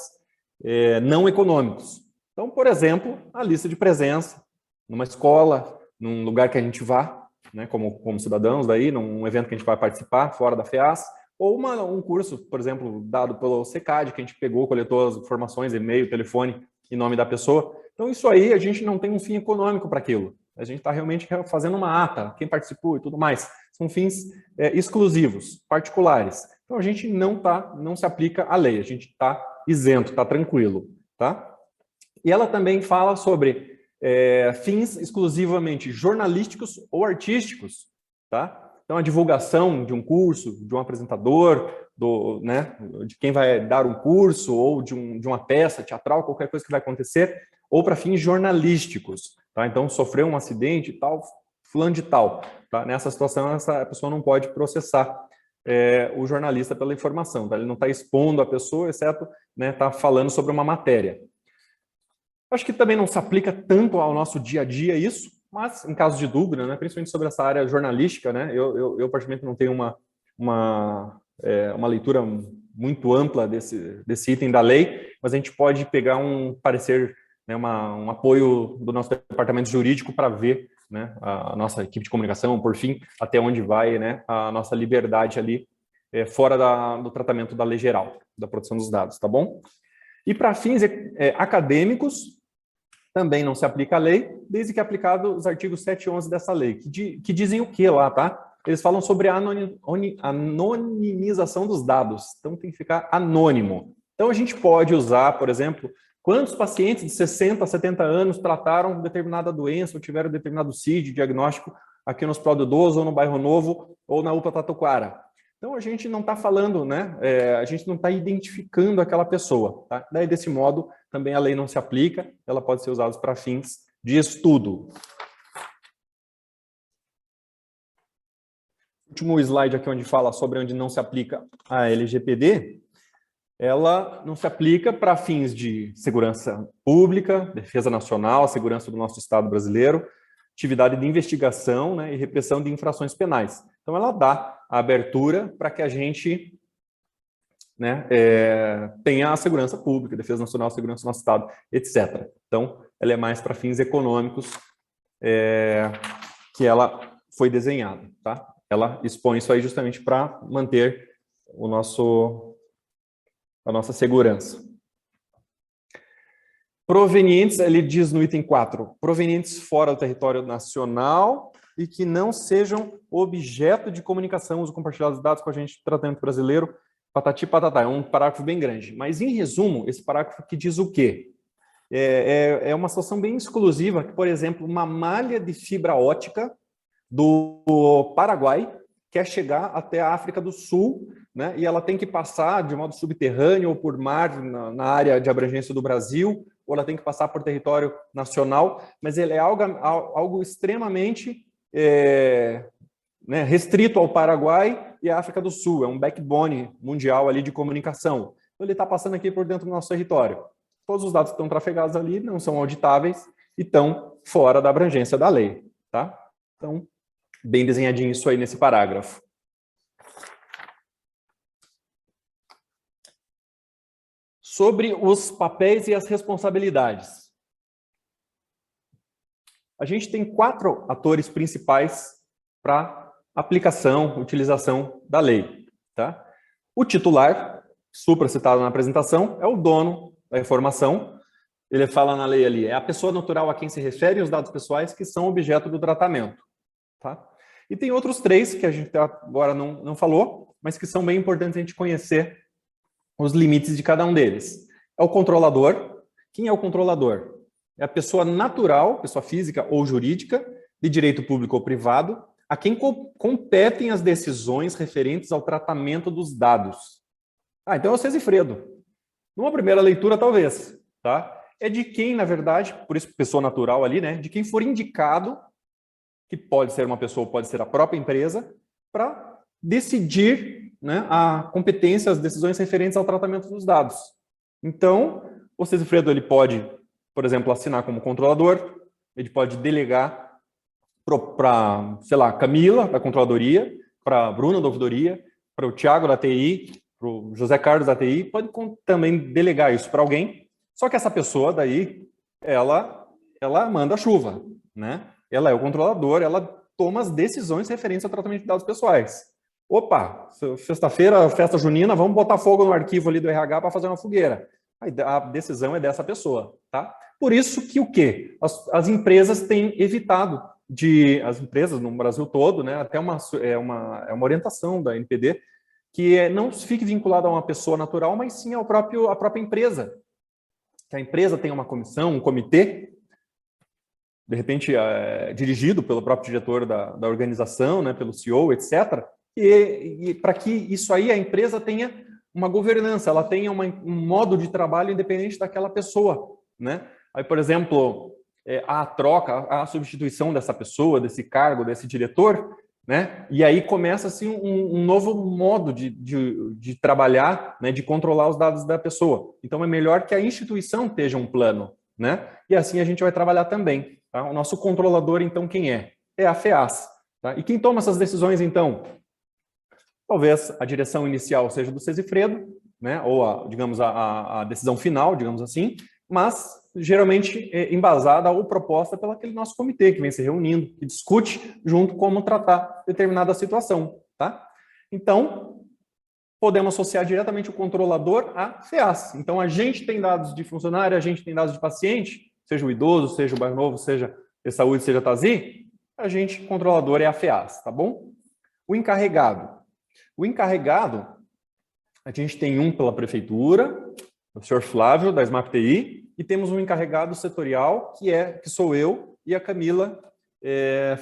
não econômicos. Então, por exemplo, a lista de presença numa escola, num lugar que a gente vá, né, como cidadãos, daí, num evento que a gente vai participar, fora da FEAS, ou um curso, por exemplo, dado pelo SECAD, que a gente pegou, coletou as informações, e-mail, telefone, em nome da pessoa. Então, isso aí, a gente não tem um fim econômico para aquilo. A gente está realmente fazendo uma ata, quem participou e tudo mais. São fins exclusivos, particulares. Então, a gente não se aplica à lei, a gente está isento, está tranquilo. Tá? E ela também fala sobre fins exclusivamente jornalísticos ou artísticos. Tá? Então, a divulgação de um curso, de um apresentador, de quem vai dar um curso, ou de uma peça teatral, qualquer coisa que vai acontecer, ou para fins jornalísticos. Tá? Então, sofreu um acidente e tal, fulano de tal. Tá? Nessa situação, a pessoa não pode processar o jornalista pela informação. Tá? Ele não está expondo a pessoa, exceto tá falando sobre uma matéria. Acho que também não se aplica tanto ao nosso dia a dia isso, mas em caso de dúvida, né, principalmente sobre essa área jornalística, né, eu particularmente não tenho uma leitura muito ampla desse item da lei, mas a gente pode pegar um parecer, né, um apoio do nosso departamento jurídico para ver, né, a nossa equipe de comunicação, por fim, até onde vai, né, a nossa liberdade ali fora do tratamento da lei geral, da proteção dos dados, tá bom? E para fins acadêmicos, também não se aplica a lei, desde que é aplicado os artigos 7 e 11 dessa lei, que dizem o que lá, tá? Eles falam sobre a anonimização dos dados, então tem que ficar anônimo. Então a gente pode usar, por exemplo, quantos pacientes de 60 a 70 anos trataram determinada doença ou tiveram determinado CID, diagnóstico aqui no Hospital do Idoso, ou no Bairro Novo, ou na UPA Tatuquara. Então a gente não está falando, né? A gente não está identificando aquela pessoa. Tá? Daí, desse modo, também a lei não se aplica, ela pode ser usada para fins de estudo. Último slide aqui onde fala sobre onde não se aplica a LGPD, ela não se aplica para fins de segurança pública, defesa nacional, segurança do nosso Estado brasileiro, atividade de investigação, né, e repressão de infrações penais. Então, ela dá a abertura para que a gente, né, tenha a segurança pública, defesa nacional, segurança do nosso Estado, etc. Então, ela é mais para fins econômicos que ela foi desenhada. Tá? Ela expõe isso aí justamente para manter a nossa segurança. Provenientes, ele diz no item 4, provenientes fora do território nacional e que não sejam objeto de comunicação, uso compartilhado de dados com a agente de tratamento brasileiro, patati patatá. É um parágrafo bem grande. Mas, em resumo, esse parágrafo que diz o quê? É uma situação bem exclusiva, que, por exemplo, uma malha de fibra ótica do Paraguai quer chegar até a África do Sul né? E ela tem que passar de modo subterrâneo ou por mar na área de abrangência do Brasil, ou ela tem que passar por território nacional, mas ele é algo extremamente né, restrito ao Paraguai e à África do Sul, é um backbone mundial ali de comunicação. Então ele está passando aqui por dentro do nosso território. Todos os dados que estão trafegados ali não são auditáveis e estão fora da abrangência da lei, tá? Então, bem desenhadinho isso aí nesse parágrafo. Sobre os papéis e as responsabilidades. A gente tem 4 atores principais para aplicação, utilização da lei, tá? O titular, supracitado na apresentação, é o dono da informação. Ele fala na lei ali, é a pessoa natural a quem se referem os dados pessoais que são objeto do tratamento, tá? E tem outros 3 que a gente agora não falou, mas que são bem importantes a gente conhecer os limites de cada um deles. É o controlador. Quem é o controlador? É a pessoa natural, pessoa física ou jurídica, de direito público ou privado, a quem competem as decisões referentes ao tratamento dos dados. Então é o Sesifredo. Numa primeira leitura, talvez, tá? É de quem, na verdade, por isso pessoa natural ali, né? De quem for indicado, que pode ser uma pessoa, pode ser a própria empresa, para decidir, né, a competência, as decisões referentes ao tratamento dos dados. Então, o Sesifredo ele pode, por exemplo, assinar como controlador, ele pode delegar para, sei lá, Camila, da controladoria, para a Bruna, da ouvidoria, para o Tiago, da TI, para o José Carlos, da TI, pode também delegar isso para alguém, só que essa pessoa daí, ela manda a chuva, né? Ela é o controlador, ela toma as decisões referentes ao tratamento de dados pessoais. Opa, sexta-feira, festa junina, vamos botar fogo no arquivo ali do RH para fazer uma fogueira. A decisão é dessa pessoa, tá? Por isso que o quê? As empresas têm evitado as empresas no Brasil todo, né? Até uma orientação da NPD, que não fique vinculada a uma pessoa natural, mas sim à própria empresa. Que a empresa tenha uma comissão, um comitê, de repente dirigido pelo próprio diretor da organização, né? Pelo CEO, etc., e para que isso aí, a empresa tenha uma governança, ela tenha um modo de trabalho independente daquela pessoa, né? Aí, por exemplo, a troca, a substituição dessa pessoa, desse cargo, desse diretor, né? E aí começa assim um novo modo de trabalhar, né? De controlar os dados da pessoa. Então é melhor que a instituição esteja um plano, né? E assim a gente vai trabalhar também. Tá? O nosso controlador, então, quem é? É a FEAS. Tá? E quem toma essas decisões, então? Talvez a direção inicial seja do Sesifredo, né? Ou, digamos, a decisão final, digamos assim, mas geralmente embasada ou proposta pelo aquele nosso comitê que vem se reunindo, que discute junto como tratar determinada situação, tá? Então, podemos associar diretamente o controlador à FEAS. Então, a gente tem dados de funcionário, a gente tem dados de paciente, seja o idoso, seja o bairro novo, seja a saúde, seja a TASI, a gente, controlador, é a FEAS, tá bom? O encarregado. O encarregado, a gente tem um pela prefeitura, o senhor Flávio, da SMAP TI, e temos um encarregado setorial, que sou eu, e a Camila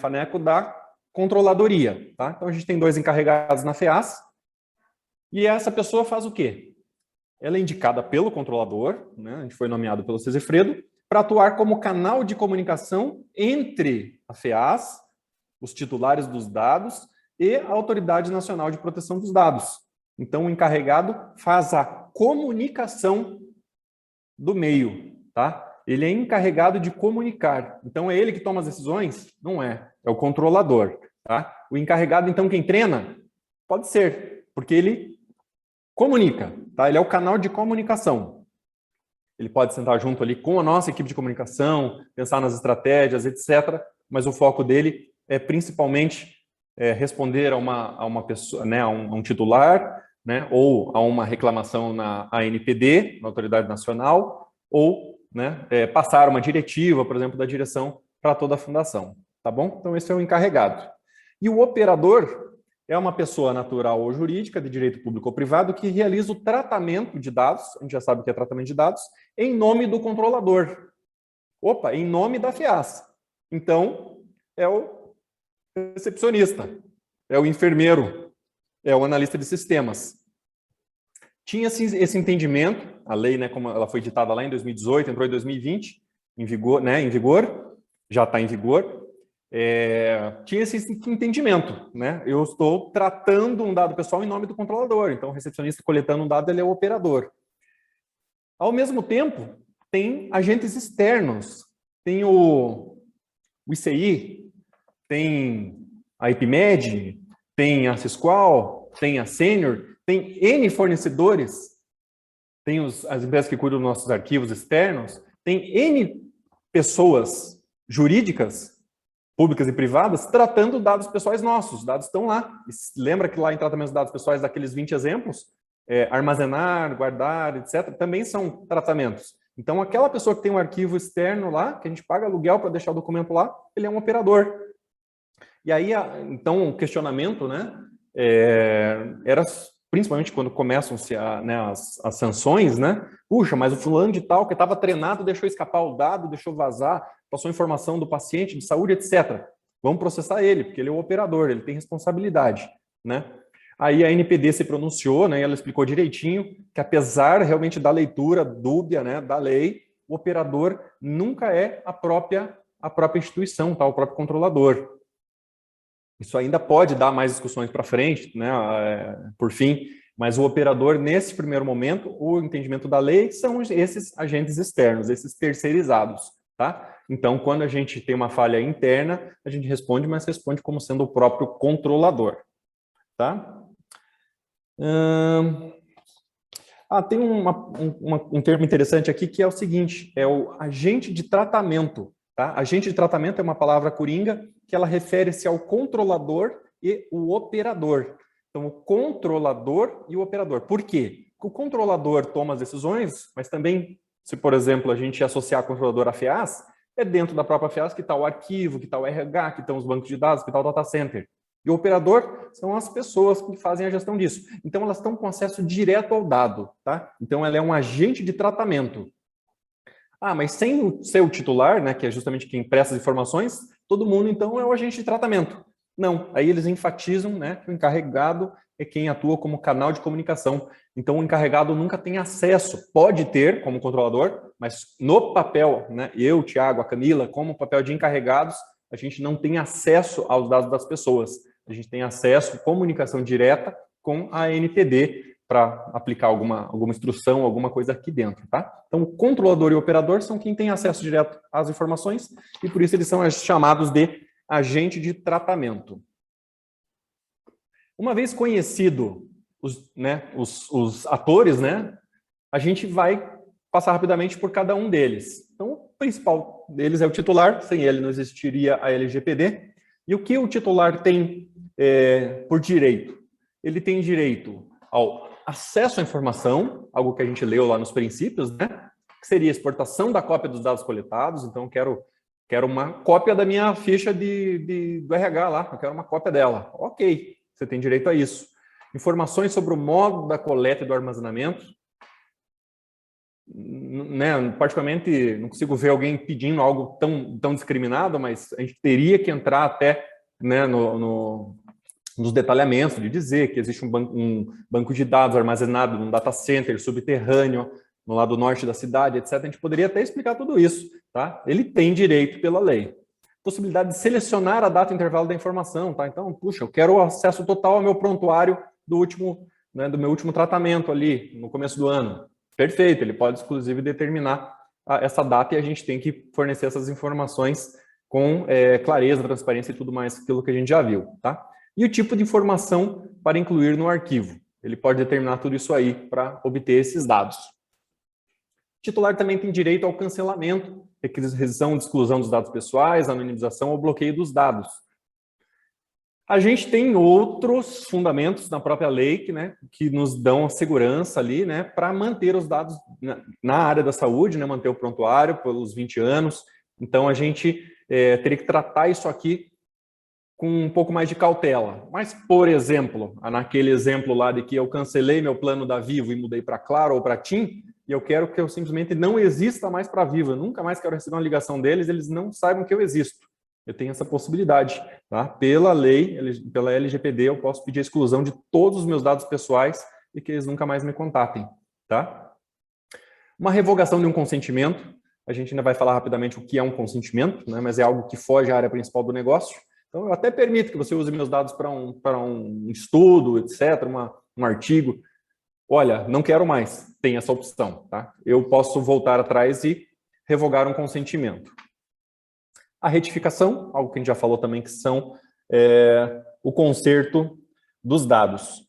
Faneco, da controladoria. Tá? Então, a gente tem 2 encarregados na FEAS, e essa pessoa faz o quê? Ela é indicada pelo controlador, né? A gente foi nomeado pelo Sesifredo, para atuar como canal de comunicação entre a FEAS, os titulares dos dados, e a Autoridade Nacional de Proteção dos Dados. Então, o encarregado faz a comunicação do meio, tá? Ele é encarregado de comunicar. Então, é ele que toma as decisões? Não é. É o controlador, tá? O encarregado, então, quem treina? Pode ser, porque ele comunica, tá? Ele é o canal de comunicação. Ele pode sentar junto ali com a nossa equipe de comunicação, pensar nas estratégias, etc. Mas o foco dele é principalmente responder a uma pessoa, né, a um titular, né, ou a uma reclamação na ANPD, na Autoridade Nacional, ou, né, passar uma diretiva, por exemplo, da direção para toda a fundação, tá bom? Então, esse é o encarregado. E o operador é uma pessoa natural ou jurídica, de direito público ou privado, que realiza o tratamento de dados, a gente já sabe o que é tratamento de dados, em nome do controlador. Opa, em nome da FEAS. Então, é o recepcionista, é o enfermeiro, é o analista de sistemas, Tinha esse entendimento, a lei, né, como ela foi ditada lá em 2018, entrou em 2020, em vigor, né, já está em vigor. Tinha esse entendimento, né? Eu estou tratando um dado pessoal em nome do controlador, então o recepcionista coletando um dado, ele é o operador. Ao mesmo tempo, tem agentes externos, tem o ICI, tem a IPMED, tem a Sysqual, tem a Senior, tem N fornecedores, tem as empresas que cuidam dos nossos arquivos externos, tem N pessoas jurídicas, públicas e privadas, tratando dados pessoais nossos. Os dados estão lá. E lembra que lá em tratamento de dados pessoais, daqueles 20 exemplos, armazenar, guardar, etc., também são tratamentos. Então, aquela pessoa que tem um arquivo externo lá, que a gente paga aluguel para deixar o documento lá, ele é um operador. E aí, então, o questionamento, né, era principalmente quando começam-se as sanções, né? Puxa, mas o fulano de tal que estava treinado deixou escapar o dado, deixou vazar, passou informação do paciente, de saúde, etc. Vamos processar ele, porque ele é o operador, ele tem responsabilidade, né? Aí a NPD se pronunciou, né? E ela explicou direitinho que apesar realmente da leitura dúbia, né, da lei, o operador nunca é a própria instituição, tá? O próprio controlador. Isso ainda pode dar mais discussões para frente, né, por fim, mas o operador, nesse primeiro momento, o entendimento da lei são esses agentes externos, esses terceirizados, tá? Então, quando a gente tem uma falha interna, a gente responde, mas responde como sendo o próprio controlador, tá? Tem um termo interessante aqui que é o seguinte, é o agente de tratamento, tá? Agente de tratamento é uma palavra coringa que ela refere-se ao controlador e o operador. Então, o controlador e o operador. Por quê? Porque o controlador toma as decisões, mas também, se, por exemplo, a gente associar controlador a FEAS, é dentro da própria FEAS que está o arquivo, que está o RH, que estão os bancos de dados, que está o data center. E o operador são as pessoas que fazem a gestão disso. Então, elas estão com acesso direto ao dado, tá? Então, ela é um agente de tratamento. Mas sem ser o titular, né, que é justamente quem presta as informações, todo mundo, então, é o agente de tratamento. Não, aí eles enfatizam, né, que o encarregado é quem atua como canal de comunicação. Então, o encarregado nunca tem acesso, pode ter como controlador, mas no papel, né, eu, Thiago, a Camila, como papel de encarregados, a gente não tem acesso aos dados das pessoas. A gente tem acesso, comunicação direta com a NPD, para aplicar alguma instrução, alguma coisa aqui dentro, tá? Então, o controlador e o operador são quem tem acesso direto às informações e por isso eles são chamados de agente de tratamento. Uma vez conhecido os atores, né, a gente vai passar rapidamente por cada um deles. Então, o principal deles é o titular, sem ele não existiria a LGPD. E o que o titular tem por direito? Ele tem direito ao acesso à informação, algo que a gente leu lá nos princípios, né? Que seria a exportação da cópia dos dados coletados. Então, eu quero uma cópia da minha ficha do RH lá, eu quero uma cópia dela. Ok, você tem direito a isso. Informações sobre o modo da coleta e do armazenamento. Né, particularmente, não consigo ver alguém pedindo algo tão discriminado, mas a gente teria que entrar até, né, nos detalhamentos de dizer que existe um banco de dados armazenado num data center subterrâneo no lado norte da cidade, etc. A gente poderia até explicar tudo isso, tá? Ele tem direito pela lei. Possibilidade de selecionar a data e intervalo da informação, tá? Então, puxa, eu quero acesso total ao meu prontuário do meu último tratamento ali, no começo do ano. Perfeito, ele pode, inclusive, determinar essa data e a gente tem que fornecer essas informações com clareza, transparência e tudo mais, aquilo que a gente já viu, tá? E o tipo de informação para incluir no arquivo. Ele pode determinar tudo isso aí para obter esses dados. O titular também tem direito ao cancelamento, requisição de exclusão dos dados pessoais, anonimização ou bloqueio dos dados. A gente tem outros fundamentos na própria lei que nos dão segurança ali, né, para manter os dados na área da saúde, né, manter o prontuário pelos 20 anos. Então, a gente teria que tratar isso aqui com um pouco mais de cautela. Mas, por exemplo, naquele exemplo lá de que eu cancelei meu plano da Vivo e mudei para Claro ou para TIM, e eu quero que eu simplesmente não exista mais para Vivo, eu nunca mais quero receber uma ligação deles, eles não saibam que eu existo. Eu tenho essa possibilidade, tá? Pela lei, pela LGPD, eu posso pedir a exclusão de todos os meus dados pessoais e que eles nunca mais me contatem, tá? Uma revogação de um consentimento, a gente ainda vai falar rapidamente o que é um consentimento, né, mas é algo que foge à área principal do negócio. Então, eu até permito que você use meus dados para um estudo, etc., um artigo. Olha, não quero mais, tem essa opção, tá? Eu posso voltar atrás e revogar um consentimento. A retificação, algo que a gente já falou também, que são o conserto dos dados,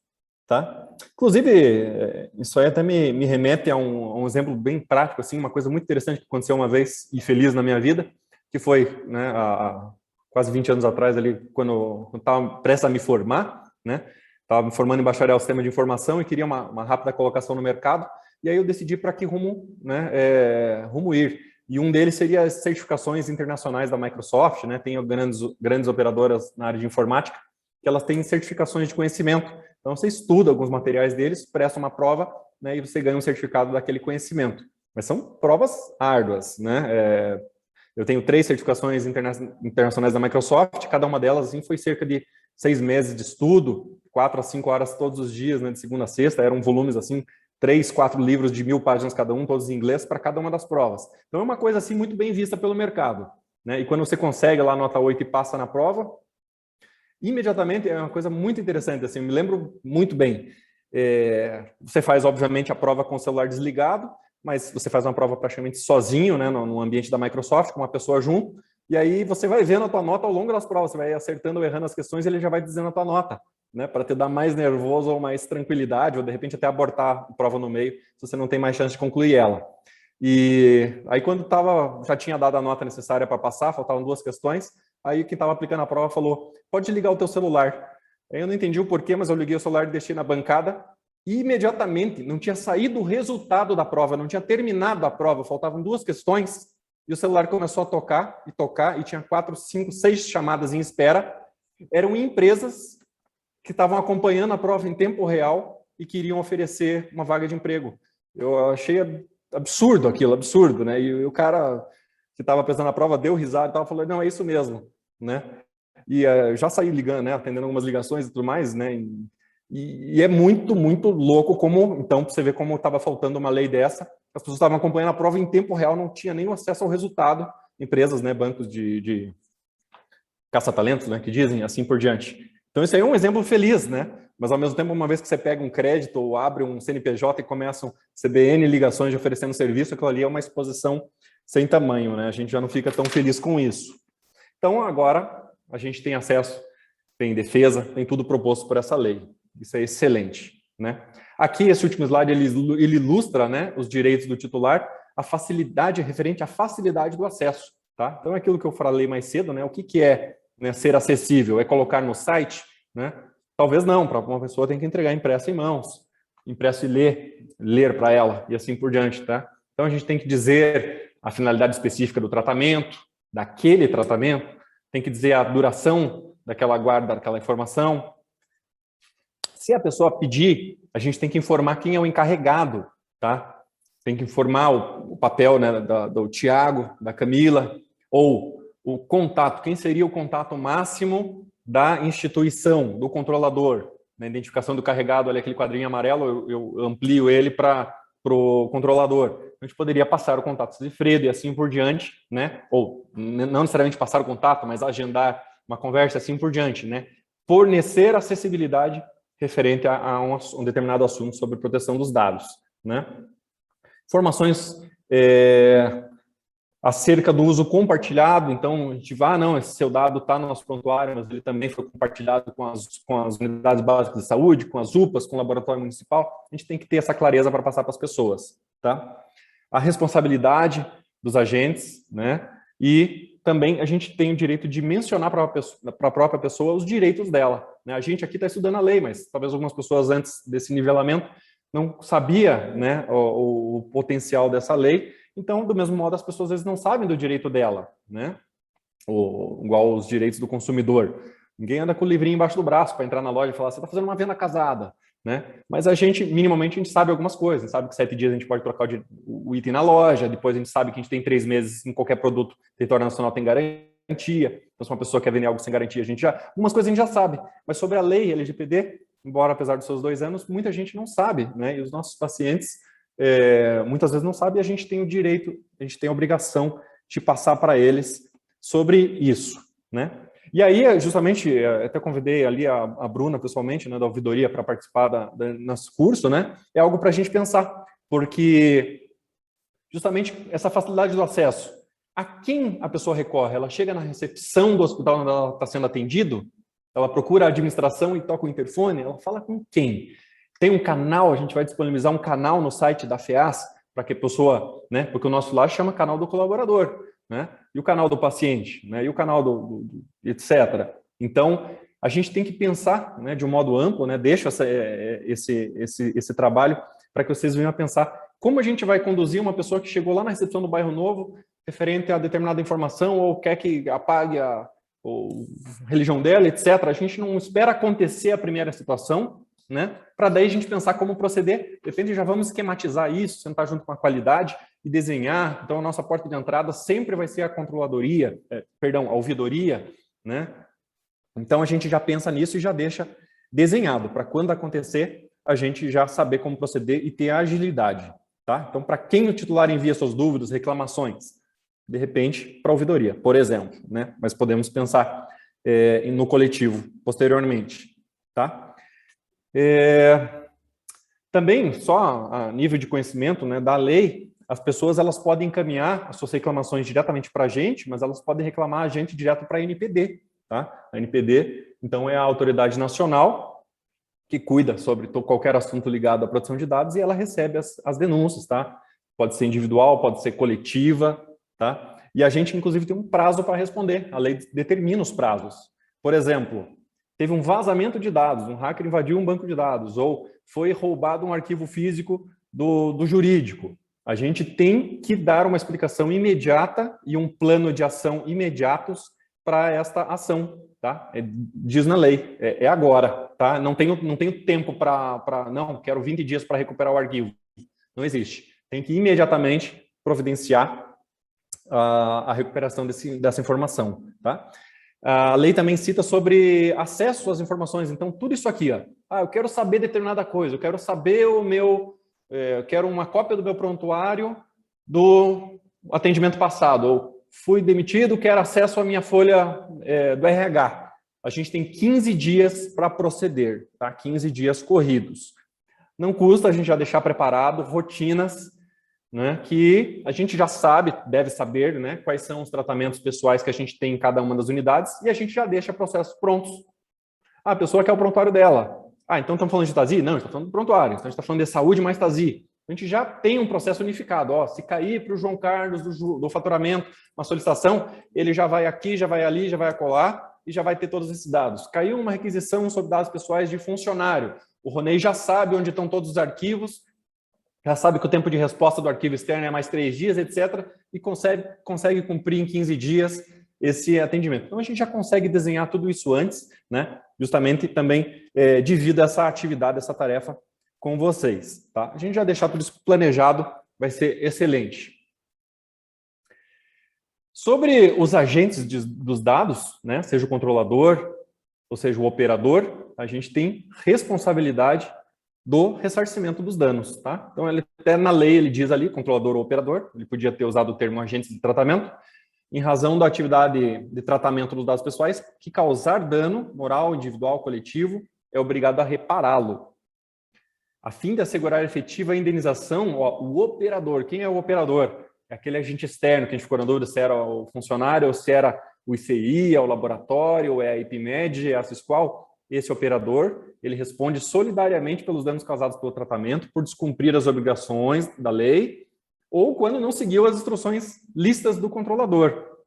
tá? Inclusive, isso aí até me remete a um exemplo bem prático, assim, uma coisa muito interessante que aconteceu uma vez e feliz na minha vida, que foi, né, há quase 20 anos atrás, ali, quando eu estava prestes a me formar, né? Estava me formando em bacharel em sistema de informação e queria uma rápida colocação no mercado, e aí eu decidi para que rumo, né, rumo ir. E um deles seria as certificações internacionais da Microsoft, né? Tem grandes operadoras na área de informática, que elas têm certificações de conhecimento. Então, você estuda alguns materiais deles, presta uma prova, né, e você ganha um certificado daquele conhecimento. Mas são provas árduas, né? Eu tenho 3 certificações internacionais da Microsoft, cada uma delas assim, foi cerca de 6 meses de estudo, 4 a 5 horas todos os dias, né, de segunda a sexta, eram volumes assim, 3, 4 livros de 1000 páginas cada um, todos em inglês, para cada uma das provas. Então é uma coisa assim muito bem vista pelo mercado, né? E quando você consegue lá a nota 8 e passa na prova, imediatamente é uma coisa muito interessante, assim, eu me lembro muito bem. Você faz, obviamente, a prova com o celular desligado, mas você faz uma prova praticamente sozinho, né, no ambiente da Microsoft, com uma pessoa junto, e aí você vai vendo a tua nota ao longo das provas, você vai acertando ou errando as questões, ele já vai dizendo a tua nota, né, para te dar mais nervoso ou mais tranquilidade, ou de repente até abortar a prova no meio, se você não tem mais chance de concluir ela. E aí quando já tinha dado a nota necessária para passar, faltavam 2 questões, aí quem estava aplicando a prova falou, pode ligar o teu celular. Aí eu não entendi o porquê, mas eu liguei o celular e deixei na bancada, e imediatamente não tinha saído o resultado da prova, não tinha terminado a prova, faltavam 2 questões, e o celular começou a tocar, e tinha 4, 5, 6 chamadas em espera. Eram empresas que estavam acompanhando a prova em tempo real e queriam oferecer uma vaga de emprego. Eu achei absurdo aquilo, absurdo, né? E o cara que estava prestando a prova deu risada e estava falando, não, é isso mesmo, né? E já saí ligando, né? Atendendo algumas ligações e tudo mais, né? E é muito, muito louco como, então, você vê como estava faltando uma lei dessa, as pessoas estavam acompanhando a prova em tempo real, não tinha nem acesso ao resultado, empresas, né, bancos de caça-talentos, né, que dizem, assim por diante. Então, isso aí é um exemplo feliz, né? Mas, ao mesmo tempo, uma vez que você pega um crédito ou abre um CNPJ e começam a receber N ligações de oferecendo serviço, aquilo ali é uma exposição sem tamanho, né? A gente já não fica tão feliz com isso. Então, agora, a gente tem acesso, tem defesa, tem tudo proposto por essa lei. Isso é excelente, né? Aqui, esse último slide, ele ilustra, né, os direitos do titular, a facilidade referente à facilidade do acesso, tá? Então, aquilo que eu falei mais cedo, né, o que é, né, ser acessível? É colocar no site, né? Talvez não, para uma pessoa tem que entregar impresso em mãos, impresso e ler para ela, e assim por diante, tá? Então, a gente tem que dizer a finalidade específica do tratamento, daquele tratamento, tem que dizer a duração daquela guarda, daquela informação. Se a pessoa pedir, a gente tem que informar quem é o encarregado, tá? Tem que informar o papel, né, do Tiago, da Camila, ou o contato, quem seria o contato máximo da instituição, do controlador. Na identificação do carregado, ali aquele quadrinho amarelo, eu amplio ele para o controlador. A gente poderia passar o contato de Fredo e assim por diante, né? Ou não necessariamente passar o contato, mas agendar uma conversa assim por diante, né? Fornecer acessibilidade referente a um determinado assunto sobre proteção dos dados, né? Informações acerca do uso compartilhado, então a gente vai, não, esse seu dado está no nosso prontuário, mas ele também foi compartilhado com as unidades básicas de saúde, com as UPAs, com o laboratório municipal, a gente tem que ter essa clareza para passar para as pessoas, tá? A responsabilidade dos agentes, né? E também a gente tem o direito de mencionar para a própria pessoa os direitos dela, né? A gente aqui está estudando a lei, mas talvez algumas pessoas antes desse nivelamento não sabia, né, o potencial dessa lei. Então, do mesmo modo, as pessoas às vezes não sabem do direito dela, né? Igual os direitos do consumidor. Ninguém anda com o livrinho embaixo do braço para entrar na loja e falar, você está fazendo uma venda casada, né? Mas a gente, minimamente, a gente sabe algumas coisas. A gente sabe que 7 dias a gente pode trocar o item na loja, depois a gente sabe que a gente tem 3 meses em qualquer produto, território nacional tem garantia. Então, se uma pessoa quer vender algo sem garantia, algumas coisas a gente já sabe. Mas sobre a lei LGPD, embora apesar dos seus 2 anos, muita gente não sabe, né? E os nossos pacientes muitas vezes não sabem, e a gente tem o direito, a gente tem a obrigação de passar para eles sobre isso, né? E aí, justamente, até convidei ali a Bruna pessoalmente, né, da ouvidoria, para participar nosso curso, né? É algo para a gente pensar, porque justamente essa facilidade do acesso. A quem a pessoa recorre? Ela chega na recepção do hospital onde ela está sendo atendido? Ela procura a administração e toca o interfone? Ela fala com quem? Tem um canal, a gente vai disponibilizar um canal no site da FEAS, para que a pessoa, né? Porque o nosso lá chama canal do colaborador, né? E o canal do paciente, né? E o canal etc. Então, a gente tem que pensar, né, de um modo amplo, né? Deixo esse trabalho para que vocês venham a pensar como a gente vai conduzir uma pessoa que chegou lá na recepção do bairro Novo, referente a determinada informação, ou quer que apague a religião dela, etc. A gente não espera acontecer a primeira situação, né? Para daí a gente pensar como proceder. De repente já vamos esquematizar isso, sentar junto com a qualidade e desenhar. Então a nossa porta de entrada sempre vai ser a controladoria, a ouvidoria, né? Então a gente já pensa nisso e já deixa desenhado para quando acontecer a gente já saber como proceder e ter agilidade, tá? Então para quem o titular envia suas dúvidas, reclamações, de repente para a ouvidoria, por exemplo, né? Mas podemos pensar no coletivo posteriormente, tá? Também, só a nível de conhecimento, né, da lei, as pessoas elas podem encaminhar as suas reclamações diretamente para a gente, mas elas podem reclamar a gente direto para a NPD. Tá? A NPD, então, é a autoridade nacional que cuida sobre qualquer assunto ligado à proteção de dados e ela recebe as denúncias. Tá? Pode ser individual, pode ser coletiva. Tá? E a gente, inclusive, tem um prazo para responder. A lei determina os prazos. Por exemplo, teve um vazamento de dados, um hacker invadiu um banco de dados, ou foi roubado um arquivo físico do jurídico. A gente tem que dar uma explicação imediata e um plano de ação imediatos para esta ação, tá? Diz na lei, é agora, tá? Não tenho tempo não, quero 20 dias para recuperar o arquivo. Não existe. Tem que imediatamente providenciar a recuperação dessa informação, tá? A lei também cita sobre acesso às informações. Então, tudo isso aqui, ó. Eu quero saber determinada coisa, eu quero saber eu quero uma cópia do meu prontuário do atendimento passado, ou fui demitido, quero acesso à minha folha do RH. A gente tem 15 dias para proceder, tá? 15 dias corridos. Não custa a gente já deixar preparado rotinas, né, que a gente já sabe, deve saber, né, quais são os tratamentos pessoais que a gente tem em cada uma das unidades e a gente já deixa processos prontos. A pessoa quer o prontuário dela. Então estamos falando de TASI? Não, a gente está falando do prontuário. Então a gente está falando de saúde mais TASI. A gente já tem um processo unificado. Se cair para o João Carlos do faturamento uma solicitação, ele já vai aqui, já vai ali, já vai acolá e já vai ter todos esses dados. Caiu uma requisição sobre dados pessoais de funcionário. O Ronei já sabe onde estão todos os arquivos, já sabe que o tempo de resposta do arquivo externo é mais 3 dias, etc. E consegue cumprir em 15 dias esse atendimento. Então, a gente já consegue desenhar tudo isso antes, né? Justamente também divido essa atividade, essa tarefa com vocês. Tá? A gente já deixar tudo isso planejado, vai ser excelente. Sobre os agentes dos dados, né? Seja o controlador, ou seja o operador, a gente tem responsabilidade do ressarcimento dos danos, tá? Então, até na lei ele diz ali, controlador ou operador, ele podia ter usado o termo agentes de tratamento, em razão da atividade de tratamento dos dados pessoais, que causar dano moral, individual, coletivo, é obrigado a repará-lo. A fim de assegurar efetiva indenização, o operador, quem é o operador? É aquele agente externo, que a gente ficou na dúvida se era o funcionário, ou se era o ICI, é o laboratório, ou é a IPMED, é a Sisqual. Esse operador, ele responde solidariamente pelos danos causados pelo tratamento, por descumprir as obrigações da lei, ou quando não seguiu as instruções listas do controlador.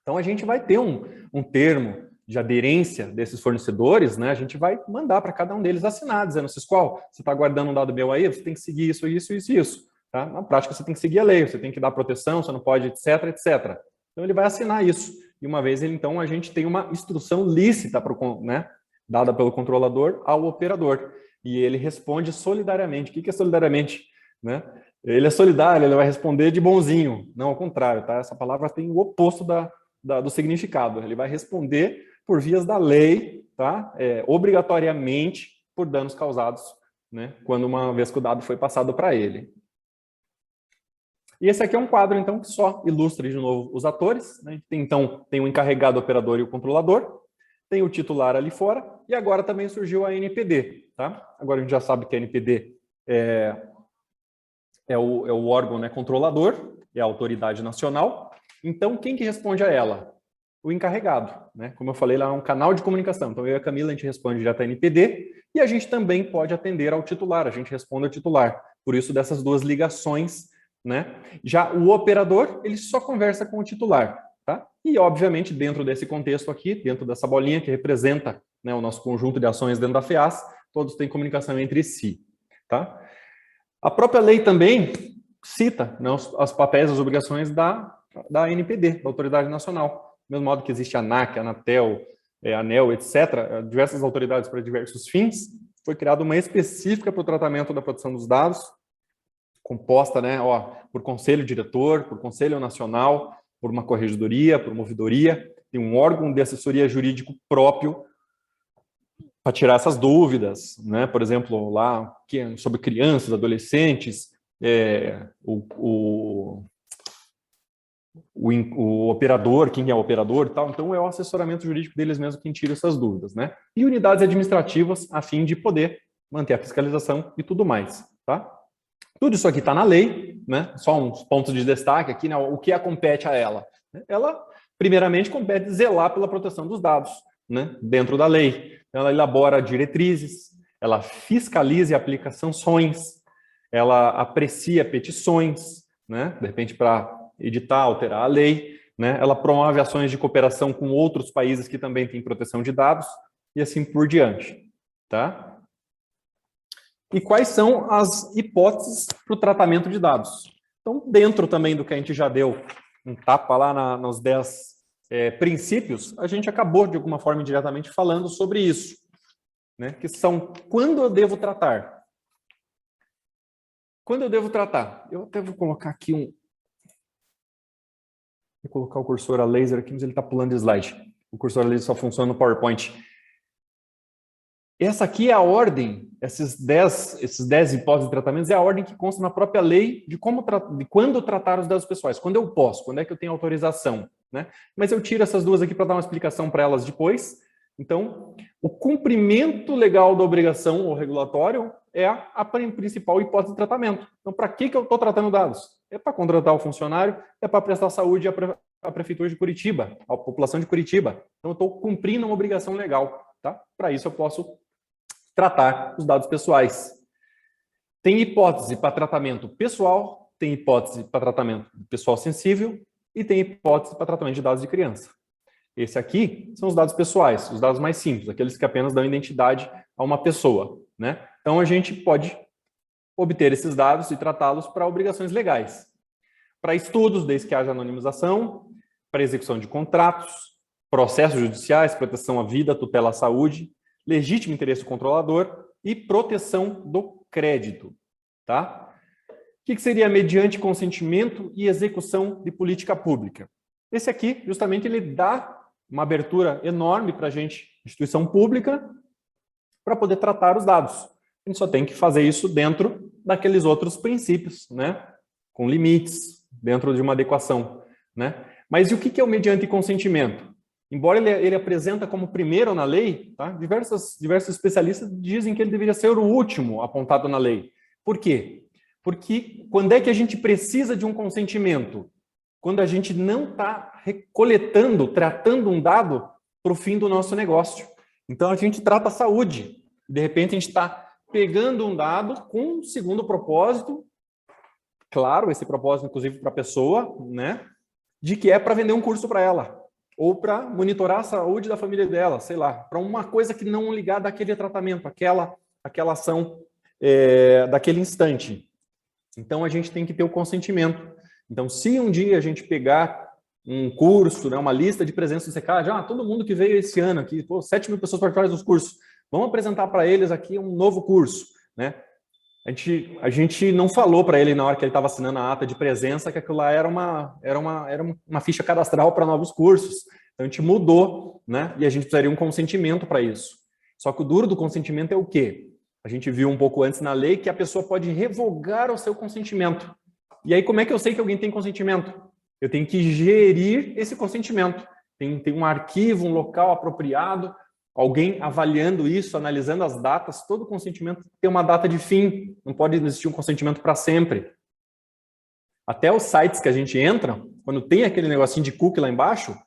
Então, a gente vai ter um termo de aderência desses fornecedores, né? A gente vai mandar para cada um deles assinar, dizendo, Sisqual, você está guardando um dado meu aí, você tem que seguir isso, isso, isso, isso. Tá? Na prática, você tem que seguir a lei, você tem que dar proteção, você não pode, etc, etc. Então, ele vai assinar isso. E uma vez, então, a gente tem uma instrução lícita, né? Dada pelo controlador ao operador. E ele responde solidariamente. O que é solidariamente? Né? Ele é solidário, ele vai responder de bonzinho. Não, ao contrário, tá? Essa palavra tem o oposto do significado. Ele vai responder por vias da lei, tá? Obrigatoriamente, por danos causados, né, quando uma vez que o dado foi passado para ele. E esse aqui é um quadro, então, que só ilustra de novo os atores, né? Então, tem o encarregado, o operador e o controlador, tem o titular ali fora, e agora também surgiu a NPD, tá? Agora a gente já sabe que a NPD é o órgão, né, controlador, é a autoridade nacional. Então, quem que responde a ela? O encarregado, né? Como eu falei, lá é um canal de comunicação. Então, eu e a Camila, a gente responde direto à NPD, e a gente também pode atender ao titular, a gente responde ao titular. Por isso, dessas duas ligações, né? Já o operador, ele só conversa com o titular, tá? E, obviamente, dentro desse contexto aqui, dentro dessa bolinha que representa, né, o nosso conjunto de ações dentro da FEAS, todos têm comunicação entre si, tá? A própria lei também cita, né, os papéis, as obrigações da ANPD, da Autoridade Nacional. Do mesmo modo que existe a ANAC, a Anatel, a ANEEL, etc., diversas autoridades para diversos fins, foi criada uma específica para o tratamento da proteção dos dados, composta, né, por conselho diretor, por conselho nacional, por uma corregedoria, por uma ouvidoria, tem um órgão de assessoria jurídico próprio para tirar essas dúvidas, né? Por exemplo, lá sobre crianças, adolescentes, o operador, quem é o operador e tal, então é o assessoramento jurídico deles mesmo quem tira essas dúvidas, né? E unidades administrativas a fim de poder manter a fiscalização e tudo mais, tá? Tudo isso aqui está na lei, né? Só uns pontos de destaque aqui, né? O que compete a ela? Ela, primeiramente, compete zelar pela proteção dos dados, né? Dentro da lei. Ela elabora diretrizes, ela fiscaliza e aplica sanções, ela aprecia petições, né? De repente, para editar, alterar a lei, né? Ela promove ações de cooperação com outros países que também têm proteção de dados e assim por diante, tá? E quais são as hipóteses para o tratamento de dados? Então, dentro também do que a gente já deu um tapa lá nos 10 princípios, a gente acabou, de alguma forma, indiretamente falando sobre isso, né? Que são quando eu devo tratar. Quando eu devo tratar? Eu até vou colocar aqui Vou colocar o cursor a laser aqui, mas ele está pulando de slide. O cursor a laser só funciona no PowerPoint. Essa aqui é a ordem, esses 10 hipóteses de tratamentos, é a ordem que consta na própria lei de quando tratar os dados pessoais, quando eu posso, quando é que eu tenho autorização, né? Mas eu tiro essas duas aqui para dar uma explicação para elas depois. Então, o cumprimento legal da obrigação ou regulatório é a principal hipótese de tratamento. Então, para que eu estou tratando dados? É para contratar o funcionário, é para prestar saúde à Prefeitura de Curitiba, à população de Curitiba. Então, eu estou cumprindo uma obrigação legal, tá? Para isso, eu posso tratar os dados pessoais. Tem hipótese para tratamento pessoal, tem hipótese para tratamento pessoal sensível e tem hipótese para tratamento de dados de criança. Esse aqui são os dados pessoais, os dados mais simples, aqueles que apenas dão identidade a uma pessoa, né? Então, a gente pode obter esses dados e tratá-los para obrigações legais. Para estudos, desde que haja anonimização, para execução de contratos, processos judiciais, proteção à vida, tutela à saúde, legítimo interesse do controlador e proteção do crédito, tá? O que seria mediante consentimento e execução de política pública? Esse aqui, justamente, ele dá uma abertura enorme para a gente, instituição pública, para poder tratar os dados. A gente só tem que fazer isso dentro daqueles outros princípios, né? Com limites, dentro de uma adequação, né? Mas e o que é o mediante consentimento? Embora ele apresenta como primeiro na lei, tá? Diversos especialistas dizem que ele deveria ser o último apontado na lei. Por quê? Porque quando é que a gente precisa de um consentimento? Quando a gente não está tratando um dado para o fim do nosso negócio. Então, a gente trata a saúde. De repente, a gente está pegando um dado com um segundo propósito, claro, esse propósito, inclusive, para a pessoa, né? De que é para vender um curso para ela. Ou para monitorar a saúde da família dela, sei lá, para uma coisa que não ligada àquele tratamento, aquela ação daquele instante. Então, a gente tem que ter o consentimento. Então, se um dia a gente pegar um curso, né, uma lista de presença do SECAD, todo mundo que veio esse ano aqui, 7 mil pessoas participaram dos cursos, vamos apresentar para eles aqui um novo curso, né? A gente não falou para ele na hora que ele estava assinando a ata de presença que aquilo lá era uma ficha cadastral para novos cursos. Então, a gente mudou, né? E a gente precisaria um consentimento para isso. Só que o duro do consentimento é o quê? A gente viu um pouco antes na lei que a pessoa pode revogar o seu consentimento. E aí, como é que eu sei que alguém tem consentimento? Eu tenho que gerir esse consentimento. Tem um arquivo, um local apropriado, alguém avaliando isso, analisando as datas. Todo consentimento tem uma data de fim. Não pode existir um consentimento para sempre. Até os sites que a gente entra, quando tem aquele negocinho de cookie lá embaixo,